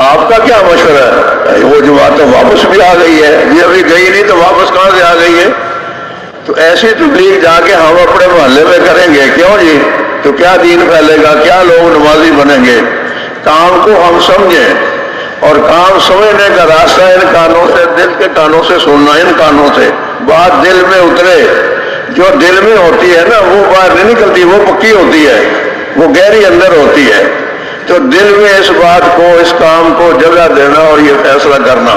آپ کا کیا مشورہ ہے؟ وہ جماعت تو واپس بھی آ گئی ہے، یہ ابھی گئی نہیں تو واپس کہاں سے آ گئی ہے؟ تو ایسی تبلیغ جا کے ہم اپنے محلے میں کریں گے، کیوں جی؟ تو کیا دین پھیلے گا، کیا لوگ نمازی بنیں گے؟ کام کو ہم سمجھیں، اور کام سمجھنے کا راستہ ان کانوں سے، دل کے کانوں سے سننا، ان کانوں سے بات دل میں اترے۔ جو دل میں ہوتی ہے نا وہ باہر نہیں نکلتی، وہ پکی ہوتی ہے، وہ گہری اندر ہوتی ہے۔ تو دل میں اس بات کو، اس کام کو جگہ دینا اور یہ فیصلہ کرنا،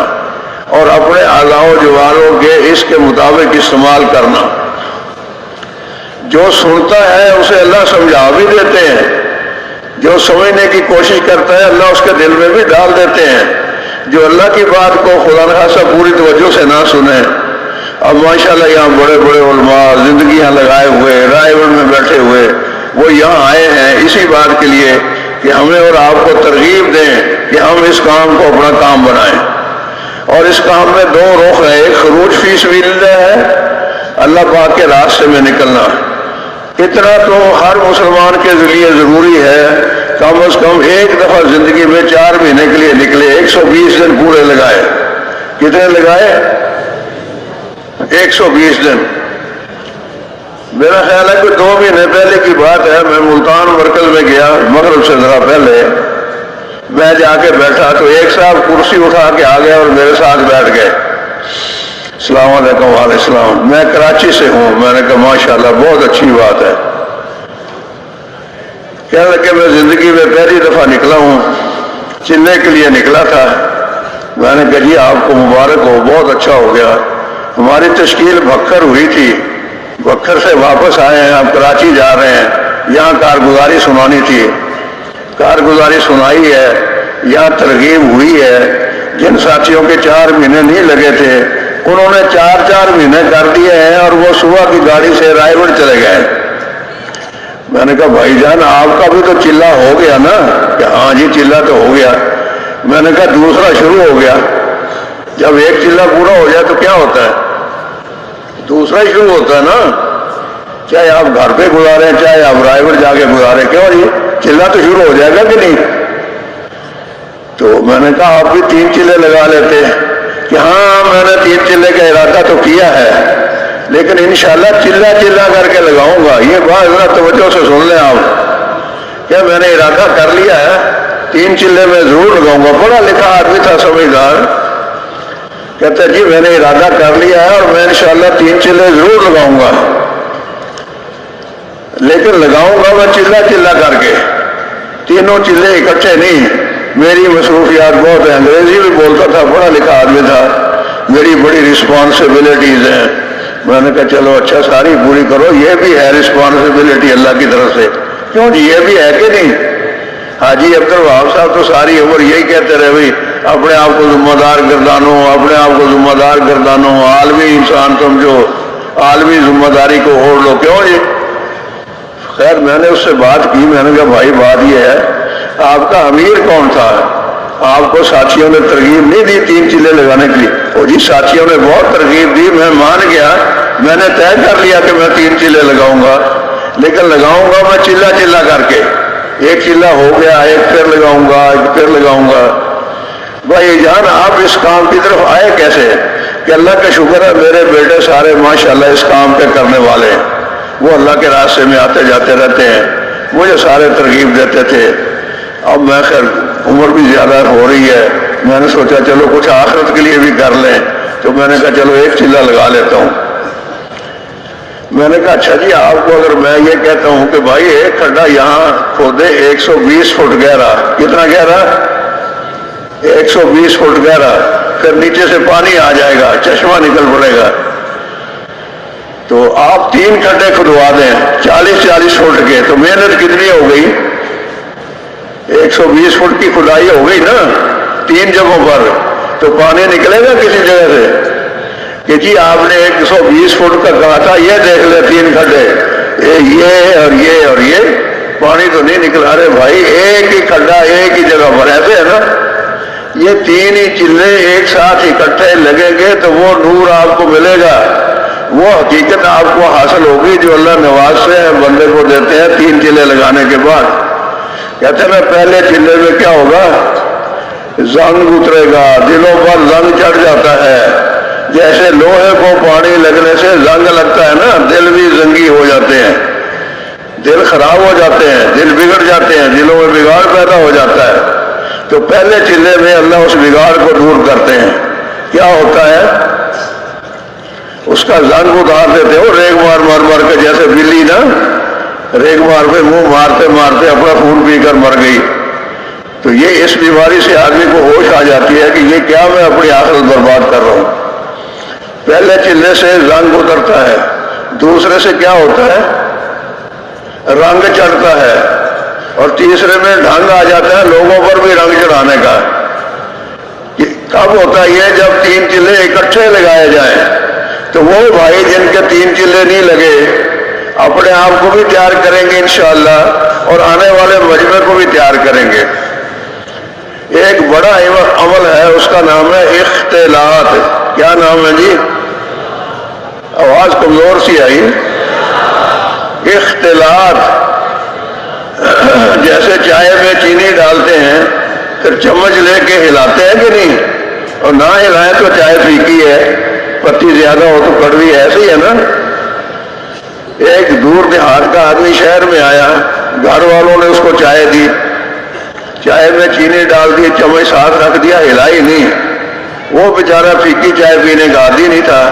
اور اپنے اعضاء و جواروں کے اس کے مطابق استعمال کرنا۔ جو سنتا ہے اسے اللہ سمجھا بھی دیتے ہیں، جو سمجھنے کی کوشش کرتا ہے اللہ اس کے دل میں بھی ڈال دیتے ہیں۔ جو اللہ کی بات کو خدا نخواستہ پوری توجہ سے نہ سنے، اب ماشاءاللہ یہاں بڑے بڑے علماء زندگیاں لگائے ہوئے رائے گڑھ میں بیٹھے ہوئے، وہ یہاں آئے ہیں اسی بات کے لیے کہ ہمیں اور آپ کو ترغیب دیں کہ ہم اس کام کو اپنا کام بنائیں۔ اور اس کام میں دو رخ ہے، ایک خروج فی سبیل اللہ ہے، اللہ پاک کے راستے میں نکلنا۔ اتنا تو ہر مسلمان کے ذریعے ضروری ہے، کم از کم ایک دفعہ زندگی میں 4 مہینے کے لیے نکلے، 120 دن پورے لگائے۔ کتنے لگائے؟ 120 دن۔ میرا خیال ہے کہ 2 مہینے پہلے کی بات ہے، میں ملتان مرکز میں گیا مغرب سے ذرا پہلے، میں جا کے بیٹھا تو ایک صاحب کرسی اٹھا کے آ گئے اور میرے ساتھ بیٹھ گئے۔ السلام علیکم۔ وعلیکم السلام۔ میں کراچی سے ہوں۔ میں نے کہا ماشاءاللہ بہت اچھی بات ہے۔ کہنے لگے میں زندگی میں پہلی دفعہ نکلا ہوں، چلنے کے لیے نکلا تھا۔ میں نے کہا جی آپ کو مبارک ہو، بہت اچھا ہو گیا۔ ہماری تشکیل بھکر ہوئی تھی، بھکر سے واپس آئے ہیں، اب کراچی جا رہے ہیں، یہاں کارگزاری سنانی تھی، کارگزاری سنائی ہے، یہاں ترغیب ہوئی ہے۔ جن ساتھیوں کے 4 مہینے نہیں لگے تھے انہوں نے 4 مہینے کر دیے ہیں، اور وہ صبح کی گاڑی سے رائے گڑھ چلے گئے۔ میں نے کہا بھائی جان آپ کا بھی تو چلہ ہو گیا نا؟ کہ ہاں جی چلہ تو ہو گیا۔ میں نے کہا دوسرا شروع ہو گیا، جب ایک چلہ پورا ہو جائے تو کیا ہوتا ہے؟ دوسرا ہی شروع ہوتا ہے نا، چاہے آپ گھر پہ گزاریں چاہے آپ رائے گڑھ جا کے گزاریں، کیوں جی چلہ تو شروع ہو جائے گا کہ نہیں؟ تو میں نے کہا آپ بھی 3 چلے لگا لیتے کہ ہاں میں نے 3 چلے کا ارادہ تو کیا ہے، لیکن انشاءاللہ چلہ چلہ کر کے لگاؤں گا۔ یہ بات ذرا توجہ سے سن لیں آپ، کیا میں نے ارادہ کر لیا ہے 3 چلے میں ضرور لگاؤں گا۔ پڑھا لکھا آدمی تھا سمجھدار، کہتا جی میں نے ارادہ کر لیا ہے اور میں انشاءاللہ 3 چلے ضرور لگاؤں گا، لیکن لگاؤں گا میں چلہ چلہ کر کے، تینوں چلے اکٹھے نہیں۔ میری مصروفیات بہت ہیں، انگریزی بھی بولتا تھا، پڑھا لکھا آدمی تھا، میری بڑی رسپانسبلٹیز ہیں۔ میں نے کہا چلو اچھا ساری پوری کرو، یہ بھی ہے رسپانسبلٹی اللہ کی طرف سے، کیوں جی یہ بھی ہے کہ نہیں؟ حاجی عبد الوہاب صاحب تو ساری عمر یہی کہتے رہے بھائی اپنے آپ کو ذمہ دار گردانو، اپنے آپ کو ذمہ دار گردانو، عالمی انسان سمجھو، عالمی ذمہ داری کو اوڑھ لو، کیوں جی؟ خیر میں نے اس سے بات کی، میں نے کہا بھائی بات یہ ہے آپ کا امیر کون تھا؟ آپ کو ساتھیوں نے ترغیب نہیں دی 3 چلے لگانے کی؟ وہ جی ساتھیوں نے بہت ترغیب دی، میں مان گیا، میں نے طے کر لیا کہ میں 3 چلے لگاؤں گا، لیکن لگاؤں گا میں چلہ چلہ کر کے۔ ایک چلہ ہو گیا، ایک پھر لگاؤں گا، ایک پھر لگاؤں گا۔ بھائی جان آپ اس کام کی طرف آئے کیسے؟ کہ اللہ کا شکر ہے میرے بیٹے سارے ماشاءاللہ اس کام کے کرنے والے ہیں، وہ اللہ کے راستے میں آتے جاتے رہتے ہیں، مجھے سارے ترغیب دیتے تھے۔ اب میں خیر عمر بھی زیادہ ہو رہی ہے، میں نے سوچا چلو کچھ آخرت کے لیے بھی کر لیں، تو میں نے کہا چلو ایک چلہ لگا لیتا ہوں۔ میں نے کہا اچھا جی آپ کو اگر میں یہ کہتا ہوں کہ بھائی ایک کھڈا یہاں کھودے 120 فٹ گہرا، کتنا گہرا؟ 120 فٹ گہرا، پھر نیچے سے پانی آ جائے گا، چشمہ نکل پڑے گا، تو آپ 3 کھڈے کھدوا دیں 40 فٹ کے، تو محنت کتنی ہو گئی؟ 120 فٹ کی کھدائی ہو گئی نا 3 جگہوں پر، تو پانی نکلے گا کسی جگہ سے؟ کہ جی آپ نے 120 فٹ کا کہا تھا، یہ دیکھ لے 3 کھڈے، یہ اور یہ اور یہ، پانی تو نہیں نکلا رہے بھائی، ایک ہی کھڈا ایک ہی جگہ پر، ایسے ہے نا، یہ تین ہی چلے ایک ساتھ اکٹھے لگیں گے تو وہ نور آپ کو ملے گا، وہ حقیقت آپ کو حاصل ہوگی جو اللہ نواز سے بندے کو دیتے ہیں تین چلے لگانے کے بعد۔ کہتے ہیں نا پہلے چلے میں کیا ہوگا، زنگ اترے گا، دلوں پر زنگ چڑھ جاتا ہے، جیسے لوہے کو پانی لگنے سے زنگ لگتا ہے نا، دل بھی زنگی ہو جاتے ہیں، دل خراب ہو جاتے ہیں، دل بگڑ جاتے ہیں، دلوں میں بگاڑ پیدا ہو جاتا ہے۔ تو پہلے چلے میں اللہ اس بگاڑ کو دور کرتے ہیں، کیا ہوتا ہے، اس کا زنگ اتار دیتے ہو، ریگ مار مار مار کے، جیسے بلی نا ریگ مار پہ منہ مارتے مارتے اپنا خون پی کر مر گئی، تو یہ اس بیماری سے آدمی کو ہوش آ جاتی ہے کہ یہ کیا میں اپنی آخرت برباد کر رہا ہوں۔ پہلے چلے سے زنگ اترتا ہے، دوسرے سے کیا ہوتا ہے، رنگ چڑھتا ہے، اور تیسرے میں ڈھنگ آ جاتا ہے لوگوں پر بھی رنگ چڑھانے کا۔ کب ہوتا ہے یہ، جب تین چلے اکٹھے لگائے جائیں، تو وہ بھائی جن کے تین چلے نہیں لگے اپنے آپ کو بھی تیار کریں گے انشاءاللہ، اور آنے والے مجمع کو بھی تیار کریں گے۔ ایک بڑا عمل ہے، اس کا نام ہے اختلاط۔ کیا نام ہے جی؟ آواز کمزور سی آئی۔ اختلاط، جیسے چائے میں چینی ڈالتے ہیں پھر چمچ لے کے ہلاتے ہیں کہ نہیں، اور نہ ہلائیں تو چائے پھیکی ہے، پتی زیادہ ہو تو کڑوی ہے، ایسے ہی ہے نا۔ ایک دور دیہات کا آدمی شہر میں آیا، گھر والوں نے اس کو چائے دی، چائے میں چینی ڈال دی، چمچ ساتھ رکھ دیا، ہلائی نہیں، وہ بیچارہ پھیکی چائے پینے کا عادی نہیں تھا،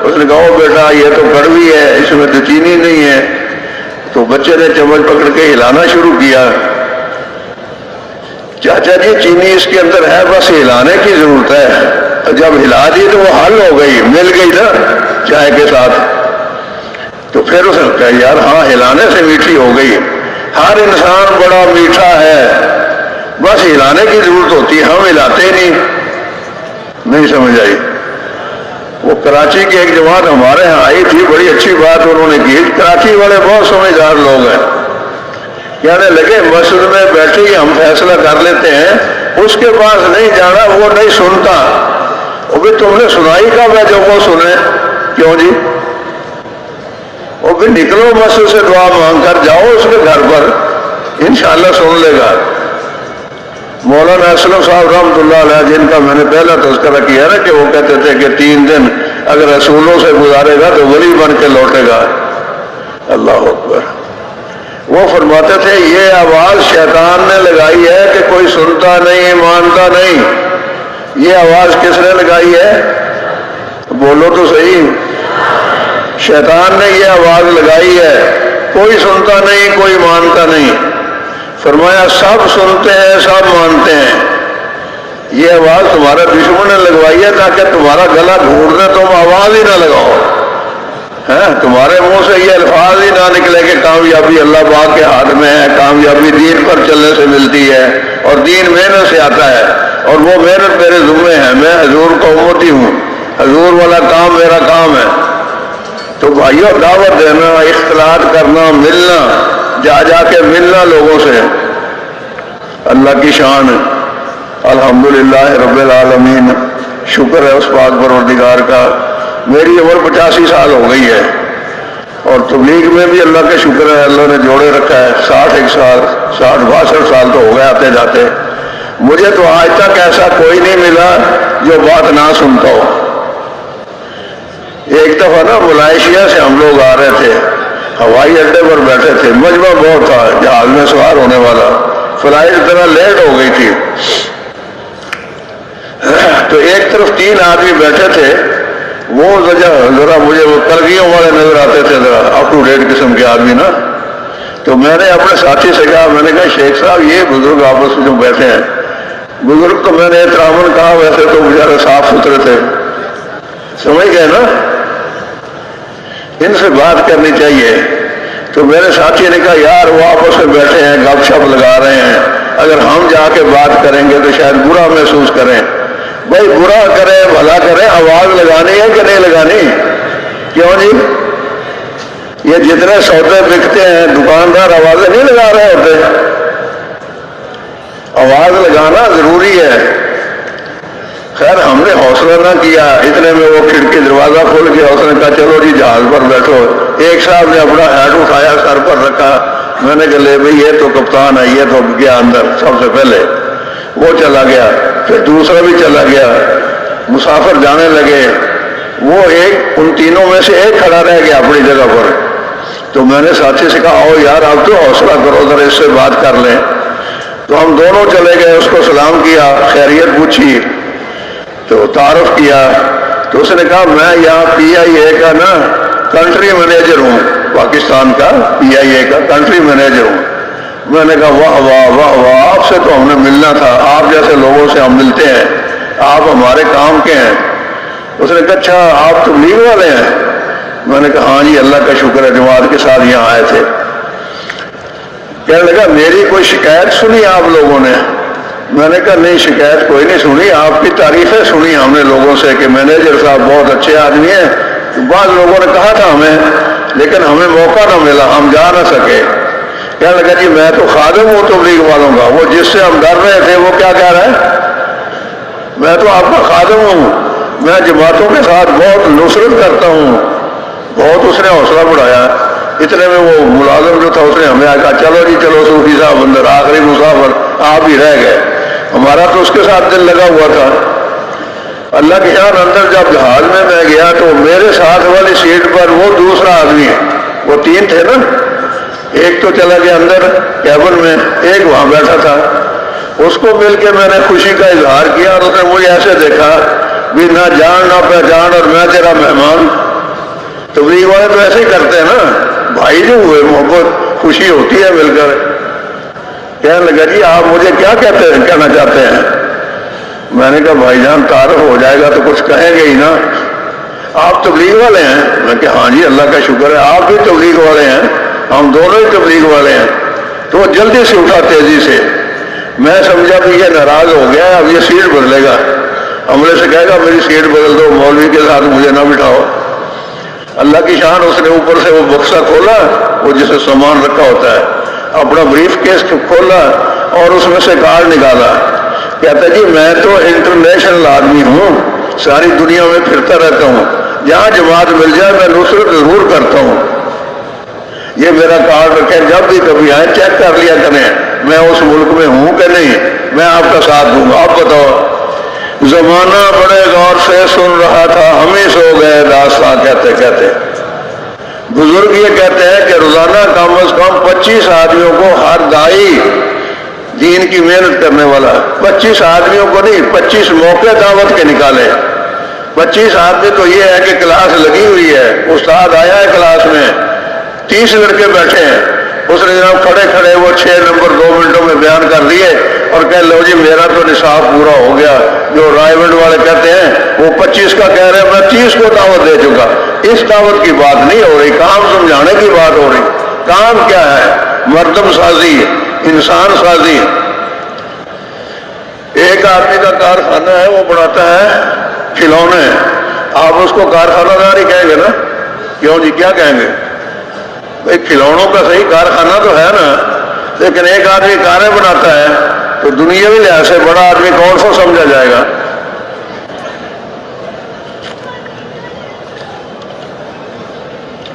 اس نے کہا او بیٹا یہ تو کڑوی ہے، اس میں تو چینی نہیں ہے۔ تو بچے نے چمچ پکڑ کے ہلانا شروع کیا، چاچا جی چینی اس کے اندر ہے، بس ہلانے کی ضرورت ہے۔ جب ہلا دی تو وہ حل ہو گئی، مل گئی نا چائے کے ساتھ۔ تو پھر اس نے کہا یار ہاں ہلانے سے میٹھی ہو گئی، ہر انسان بڑا میٹھا ہے، بس ہلانے کی ضرورت ہوتی ہے، ہم ہلاتے نہیں سمجھ آئی۔ وہ کراچی کی ایک جماعت ہمارے ہاں آئی تھی، بڑی اچھی بات انہوں نے کی، کراچی والے بہت سمجھدار لوگ ہیں، کہنے لگے مسجد میں بیٹھے ہی ہم فیصلہ کر لیتے ہیں، اس کے پاس نہیں جانا، وہ نہیں سنتا۔ وہ بھی تم نے سنائی کب ہے جو وہ سنے؟ کیوں جی؟ وہ بھی نکلو مسجد سے دعا مانگ کر جاؤ اس کے گھر پر، انشاءاللہ سن لے گا۔ مولانا اسلم صاحب رحمۃ اللہ علیہ، جن کا میں نے پہلا تذکرہ کیا نا کہ وہ کہتے تھے کہ 3 دن اگر رسولوں سے گزارے گا تو ولی بن کے لوٹے گا، اللہ اکبر۔ وہ فرماتے تھے یہ آواز شیطان نے لگائی ہے کہ کوئی سنتا نہیں مانتا نہیں، یہ آواز کس نے لگائی ہے؟ بولو تو صحیح، شیطان نے یہ آواز لگائی ہے، کوئی سنتا نہیں کوئی مانتا نہیں۔ فرمایا سب سنتے ہیں سب مانتے ہیں، یہ آواز تمہارے دشمن نے لگوائی ہے تاکہ تمہارا گلا گھونٹ دے، تم آواز ہی نہ لگاؤ، تمہارے منہ سے یہ الفاظ ہی نہ نکلے کہ کامیابی اللہ پاک کے ہاتھ میں ہے، کامیابی دین پر چلنے سے ملتی ہے، اور دین محنت سے آتا ہے، اور وہ محنت میرے ذمے ہے، میں حضور کا امتی ہوں، حضور والا کام میرا کام ہے۔ تو بھائیو دعوت دینا، اختلاط کرنا، ملنا، جا جا کے ملنا لوگوں سے، اللہ کی شان ہے۔ الحمدللہ رب العالمین، شکر ہے اس پاک پروردگار کا، میری عمر 85 سال ہو گئی ہے، اور تبلیغ میں بھی اللہ کا شکر ہے، اللہ نے جوڑے رکھا ہے، 61 سال 62 سال تو ہو گئے آتے جاتے۔ مجھے تو آج تک ایسا کوئی نہیں ملا جو بات نہ سنتا ہو۔ ایک دفعہ نا ملائیشیا سے ہم لوگ آ رہے تھے، ہوائی اڈے پر بیٹھے تھے، مجمع بہت تھا جہاز میں سوار ہونے والا، فلائٹ اتنا لیٹ ہو گئی تھی، تو ایک طرف 3 آدمی بیٹھے تھے، وہ ذرا مجھے وہ کرگیوں والے نظر آتے تھے، ذرا اپ ٹو ڈیٹ قسم کے آدمی نا۔ تو میں نے اپنے ساتھی سے کہا، میں نے کہا شیخ صاحب یہ بزرگ آپس میں جو بیٹھے ہیں، بزرگ تو میں نے احتراماً کہا، ویسے تو بیچارے صاف ستھرے تھے، سمجھ گئے نا، ان سے بات کرنی چاہیے۔ تو میرے ساتھی نے کہا یار وہ آپس میں بیٹھے ہیں گپ شپ لگا رہے ہیں، اگر ہم جا کے بات کریں گے تو شاید برا محسوس کریں۔ بھائی برا کریں بھلا کریں، آواز لگانی ہے کہ نہیں لگانی؟ کیوں جی؟ یہ جتنے سودے بکتے ہیں دکاندار آوازیں نہیں لگا رہے ہوتے؟ آواز لگانا ضروری ہے۔ خیر ہم نے حوصلہ نہ کیا، اتنے میں وہ کھڑکی دروازہ کھول کے اس نے کہا چلو جی جہاز پر بیٹھو۔ ایک صاحب نے اپنا ہیٹ اٹھایا، سر پر رکھا، میں نے کہا لے بھائی یہ تو کپتان ہے، یہ تو گیا اندر سب سے پہلے، وہ چلا گیا، پھر دوسرا بھی چلا گیا، مسافر جانے لگے، وہ ایک ان تینوں میں سے ایک کھڑا رہ گیا اپنی جگہ پر۔ تو میں نے ساتھی سے کہا آؤ یار آپ تو حوصلہ کرو، ذرا اس سے بات کر لیں۔ تو ہم دونوں چلے گئے، اس کو سلام کیا، خیریت پوچھی، تو تعارف کیا۔ تو اس نے کہا میں یہاں PIA کا نا کنٹری مینیجر ہوں، پاکستان کا PIA کا کنٹری مینیجر ہوں۔ میں نے کہا واہ واہ واہ واہ، آپ سے تو ہم نے ملنا تھا، آپ جیسے لوگوں سے ہم ملتے ہیں، آپ ہمارے کام کے ہیں۔ اس نے کہا اچھا آپ تبلیغ والے ہیں؟ میں نے کہا ہاں جی اللہ کا شکر ہے، جماعت کے ساتھ یہاں آئے تھے۔ کہنے لگا میری کوئی شکایت سنی آپ لوگوں نے؟ میں نے کہا نہیں شکایت کوئی نہیں سنی، آپ کی تعریفیں سنی ہم نے لوگوں سے کہ مینیجر صاحب بہت اچھے آدمی ہیں، بعض لوگوں نے کہا تھا ہمیں، لیکن ہمیں موقع نہ ملا، ہم جا نہ سکے۔ کہنے لگا جی میں تو خادم ہوں تبلیغ والوں کا، وہ جس سے ہم ڈر رہے تھے وہ کیا کہہ رہا ہے؟ میں تو آپ کا خادم ہوں، میں جماعتوں کے ساتھ بہت نصرت کرتا ہوں۔ بہت اس نے حوصلہ بڑھایا۔ اتنے میں وہ ملازم جو تھا اس نے ہمیں کہا چلو جی چلو صوفی صاحب اندر، آخری مسافر آپ ہی رہ گئے۔ ہمارا تو اس کے ساتھ دل لگا ہوا تھا۔ اللہ کے شان اندر جب جہاز میں گیا تو میرے ساتھ والی سیٹ پر وہ دوسرا آدمی ہے، وہ تین تھے نا، ایک تو چلا گیا اندر کیبن میں، ایک وہاں بیٹھا تھا۔ اس کو مل کے میں نے خوشی کا اظہار کیا اور اس نے مجھے ایسے دیکھا بھی نہ جان نہ پہچان اور میں تیرا مہمان۔ تبلیغ والے تو ایسے ہی کرتے ہیں نا، بھائی جو ہوئے محبت خوشی ہوتی ہے مل کر۔ کہنے لگا جی آپ مجھے کیا کہنا چاہتے ہیں؟ میں نے کہا بھائی جان تعارف ہو جائے گا تو کچھ کہیں گے ہی نا، آپ تبلیغ والے ہیں؟ میں کہ ہاں جی اللہ کا شکر ہے، آپ بھی تبلیغ والے ہیں، ہم دونوں ہی تبلیغ والے ہیں۔ تو وہ جلدی سے اٹھا تیزی سے، میں سمجھا بھی یہ ناراض ہو گیا ہے، اب یہ سیٹ بدلے گا، عملے سے کہے گا میری سیٹ بدل دو، مولوی کے ساتھ مجھے نہ بٹھاؤ۔ اللہ کی شان اس نے اوپر سے وہ بکسا کھولا، وہ جسے سامان رکھا ہوتا ہے، اپنا بریف کیس کھولا اور اس میں سے کارڈ نکالا۔ کہتا جی میں تو انٹرنیشنل آدمی ہوں، ساری دنیا میں پھرتا رہتا ہوں، جہاں جماعت مل جائے میں نصرت ضرور کرتا ہوں، یہ میرا کارڈ رکھیں، جب بھی کبھی آئے چیک کر لیا کریں میں اس ملک میں ہوں کہ نہیں، میں آپ کا ساتھ دوں گا۔ آپ بتاؤ، زمانہ بڑے غور سے سن رہا تھا، ہم ہی سو گئے داستان کہتے کہتے۔ بزرگ یہ کہتے ہیں کہ روزانہ کم از کم 25 آدمیوں کو ہر دائی دین کی محنت کرنے والا، 25 آدمیوں کو نہیں، 25 موقع دعوت کے نکالے۔ 25 آدمی تو یہ ہے کہ کلاس لگی ہوئی ہے، استاد آیا ہے کلاس میں، 30 لڑکے بیٹھے ہیں، اس نے جناب کھڑے کھڑے وہ 6 نمبر 2 منٹوں میں بیان کر لیے اور کہہ لو جی میرا تو نصاب پورا ہو گیا۔ جو رائے والے کہتے ہیں وہ 25 کا کہہ رہے ہیں، میں 30 کو دعوت دے چکا۔ اس دعوت کی بات نہیں ہو رہی، کام سمجھانے کی بات ہو رہی۔ کام کیا ہے؟ مردم سازی، انسان سازی۔ ایک آدمی کا کارخانہ ہے، وہ بناتا ہے کھلونے، آپ اس کو کارخانہ دار ہی کہیں گے نا؟ کیوں جی کیا کہیں گے؟ بھائی کھلونوں کا صحیح کارخانہ تو ہے نا، لیکن ایک آدمی کاریں بناتا ہے تو دنیاوی لحاظ سے بڑا آدمی کون سا سمجھا جائے گا؟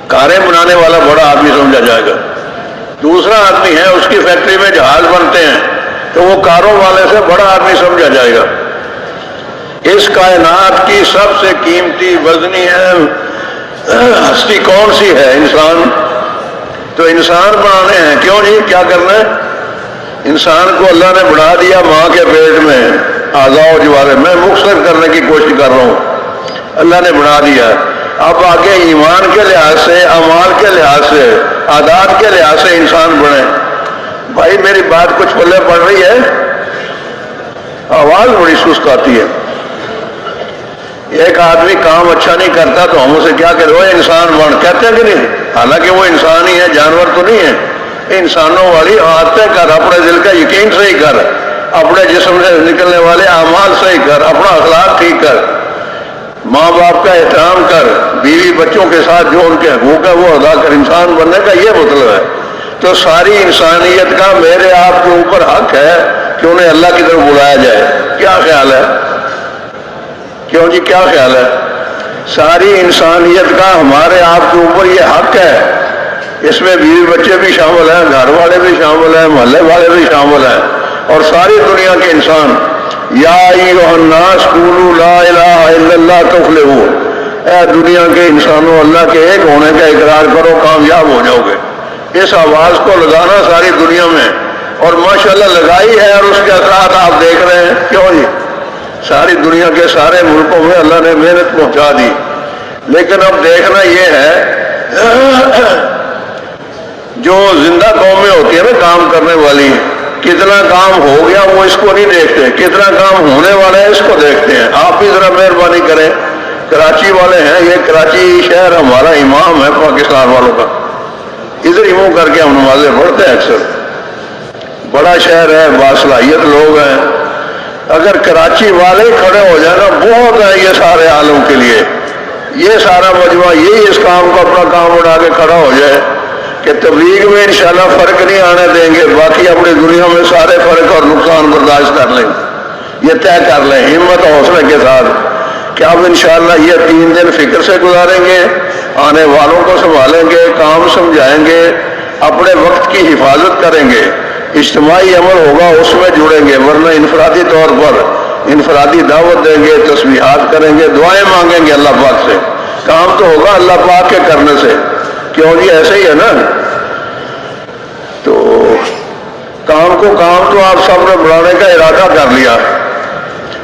کاریں بنانے والا بڑا آدمی سمجھا جائے گا۔ دوسرا آدمی ہے اس کی فیکٹری میں جہاز بنتے ہیں تو وہ کاروں والے سے بڑا آدمی سمجھا جائے گا۔ اس کائنات کی سب سے قیمتی وزنی ہے ہستی کون سی ہے؟ انسان۔ تو انسان بنانے ہیں، کیوں جی کیا کرنا ہے؟ انسان کو اللہ نے بڑھا دیا ماں کے پیٹ میں، اعضاء و جوارح میں مختصر کرنے کی کوشش کر رہا ہوں، اللہ نے بڑھا دیا۔ اب آگے ایمان کے لحاظ سے، اعمال کے لحاظ سے، عادات کے لحاظ سے انسان بنے۔ بھائی میری بات کچھ پلے پڑ رہی ہے؟ آواز بڑی سست آتی ہے۔ ایک آدمی کام اچھا نہیں کرتا تو ہم اسے کیا کہتے ہیں؟ وہ انسان بن، کہتے ہیں کہ نہیں؟ حالانکہ وہ انسان ہی ہے، جانور تو نہیں ہے۔ انسانوں والی عادتیں کر، اپنے دل کا یقین صحیح کر، اپنے جسم سے نکلنے والے اعمال صحیح کر، اپنا اخلاق ٹھیک کر۔ ماں باپ کا احترام کر، بیوی بچوں کے ساتھ جو ان کے حقوق ہے وہ ادا کر، انسان بننے کا یہ مطلب ہے۔ تو ساری انسانیت کا میرے آپ کے اوپر حق ہے کہ انہیں اللہ کی طرف بلایا جائے۔ کیا خیال ہے؟ کیوں جی کیا خیال ہے؟ ساری انسانیت کا ہمارے آپ کے اوپر یہ حق ہے، اس میں بیوی بچے بھی شامل ہیں، گھر والے بھی شامل ہیں، محلے والے بھی شامل ہیں، اور ساری دنیا کے انسان۔ یا ایھا الناس قولوا لا الہ الا اللہ تفلحوا، اے دنیا کے انسانوں اللہ کے ایک ہونے کا اقرار کرو، کامیاب ہو جاؤ گے۔ اس آواز کو لگانا ساری دنیا میں، اور ماشاءاللہ لگائی ہے، اور اس کے اثرات آپ دیکھ رہے ہیں۔ کیوں جی ساری دنیا کے سارے ملکوں میں اللہ نے محنت پہنچا دی، لیکن اب دیکھنا یہ ہے جو زندہ قومیں ہوتی ہیں نا کام کرنے والی، کتنا کام ہو گیا وہ اس کو نہیں دیکھتے، کتنا کام ہونے والا ہے اس کو دیکھتے ہیں۔ آپ بھی ذرا مہربانی کریں، کراچی والے ہیں، یہ کراچی شہر ہمارا امام ہے پاکستان والوں کا، ادھر ہی منہ کر کے ہم نمازیں پڑھتے ہیں اکثر، بڑا شہر ہے، باصلاحیت لوگ ہیں۔ اگر کراچی والے کھڑے ہو جائیں نا بہت ہے یہ سارے عالم کے لیے، یہ سارا مجموعہ یہی اس کام کو اپنا کام اٹھا کے کھڑا ہو جائے کہ تبلیغ میں انشاءاللہ فرق نہیں آنے دیں گے، باقی اپنی دنیا میں سارے فرق اور نقصان برداشت کر لیں، یہ طے کر لیں ہمت اور حوصلے کے ساتھ کہ اب انشاءاللہ یہ 3 دن فکر سے گزاریں گے، آنے والوں کو سنبھالیں گے، کام سمجھائیں گے، اپنے وقت کی حفاظت کریں گے، اجتماعی عمل ہوگا اس میں جڑیں گے، ورنہ انفرادی طور پر انفرادی دعوت دیں گے، تسبیحات کریں گے، دعائیں مانگیں گے اللہ پاک سے، کام تو ہوگا اللہ پاک کے کرنے سے۔ کیوں جی ایسے ہی ہے نا؟ تو کام کو کام تو آپ سب نے بڑھانے کا ارادہ کر لیا،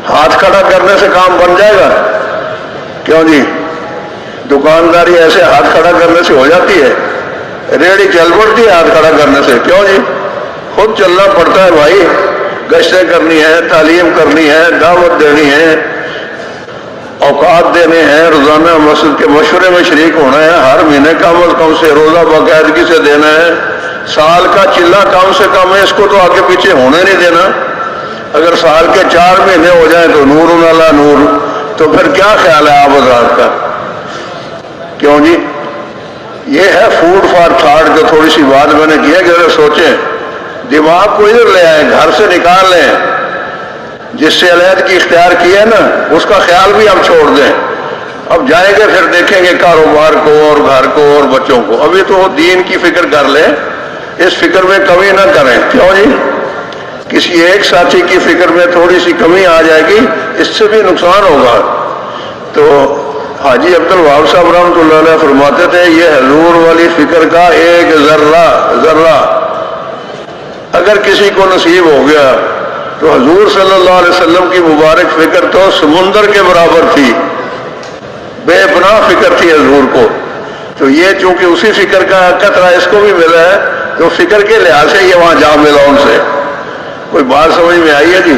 ہاتھ کھڑا کرنے سے کام بن جائے گا؟ کیوں جی دکانداری ایسے ہاتھ کھڑا کرنے سے ہو جاتی ہے؟ ریڑھی چل پڑتی ہے ہاتھ کھڑا کرنے سے؟ کیوں جی خود چلنا پڑتا ہے بھائی، گشتیں کرنی ہے، تعلیم کرنی ہے، دعوت دینی ہے، اوقات دینے ہیں، روزانہ مسجد کے مشورے میں شریک ہونا ہے، ہر مہینے کم از کم سے روزہ باقاعدگی سے دینا ہے، سال کا چلہ کم سے کم ہے، اس کو تو آگے پیچھے ہونے نہیں دینا۔ اگر سال کے 4 مہینے ہو جائیں تو نور علی نور، تو پھر کیا خیال ہے آپ حضرات کا؟ کیوں جی یہ ہے فوڈ فار تھاٹ، جو تھوڑی سی بات میں نے کی ہے کہ ذرا سوچیں، دماغ کو ادھر لے آئیں، گھر سے نکال لیں، جس سے علیحدگی اختیار کی ہے نا اس کا خیال بھی اب چھوڑ دیں، اب جائیں گے پھر دیکھیں گے کاروبار کو اور گھر کو اور بچوں کو، ابھی تو دین کی فکر کر لیں، اس فکر میں کمی نہ کریں۔ کیوں جی کسی ایک ساتھی کی فکر میں تھوڑی سی کمی آ جائے گی، اس سے بھی نقصان ہوگا۔ تو حاجی عبدالوہاب صاحب رحمۃ اللہ علیہ فرماتے تھے یہ حضور والی فکر کا ایک ذرہ اگر کسی کو نصیب ہو گیا تو حضور صلی اللہ علیہ وسلم کی مبارک فکر تو سمندر کے برابر تھی، بے پناہ فکر تھی حضور کو، تو یہ چونکہ اسی فکر کا قطرہ اس کو بھی ملا ہے تو فکر کے لحاظ سے یہ وہاں جا ملا ان سے۔ کوئی بات سمجھ میں آئی ہے جی؟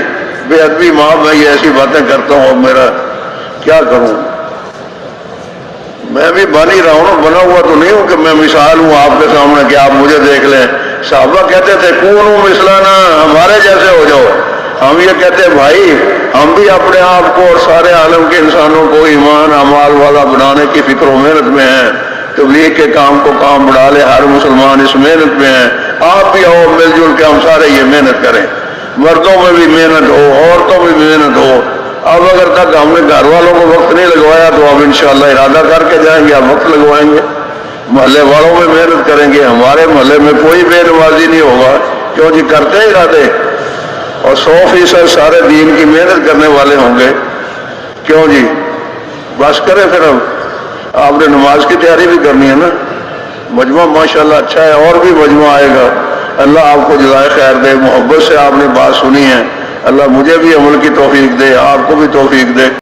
بے ادبی معاف، میں یہ ایسی باتیں کرتا ہوں، اب میرا کیا کروں، میں بھی بن ہی رہا ہوں، بنا ہوا تو نہیں ہوں کہ میں مثال ہوں آپ کے سامنے کہ آپ مجھے دیکھ لیں۔ صحابہ کہتے تھے کونوا مثلنا، ہمارے جیسے ہو جاؤ، ہم یہ کہتے ہیں بھائی ہم بھی اپنے آپ کو اور سارے عالم کے انسانوں کو ایمان اعمال والا بنانے کی فکر و محنت میں ہیں، تبلیغ کے کام کو کام بڑھا لے، ہر مسلمان اس محنت میں ہیں، آپ بھی آؤ مل جل کے ہم سارے یہ محنت کریں، مردوں میں بھی محنت ہو، عورتوں میں بھی محنت ہو۔ اب اگر تک ہم نے گھر والوں کو وقت نہیں لگوایا تو اب انشاءاللہ ارادہ کر کے جائیں گے، اب وقت لگوائیں گے، محلے والوں میں محنت کریں گے، ہمارے محلے میں کوئی بے نمازی نہیں ہوگا۔ کیوں جی کرتے ہیں ارادے، اور 100% سارے دین کی محنت کرنے والے ہوں گے۔ کیوں جی بس کریں پھر، اب آپ نے نماز کی تیاری بھی کرنی ہے نا، مجموعہ ماشاءاللہ اچھا ہے، اور بھی مجموعہ آئے گا، اللہ آپ کو جزائے خیر دے، محبت سے آپ نے بات سنی ہے، اللہ مجھے بھی عمل کی توفیق دے، آپ کو بھی توفیق دے۔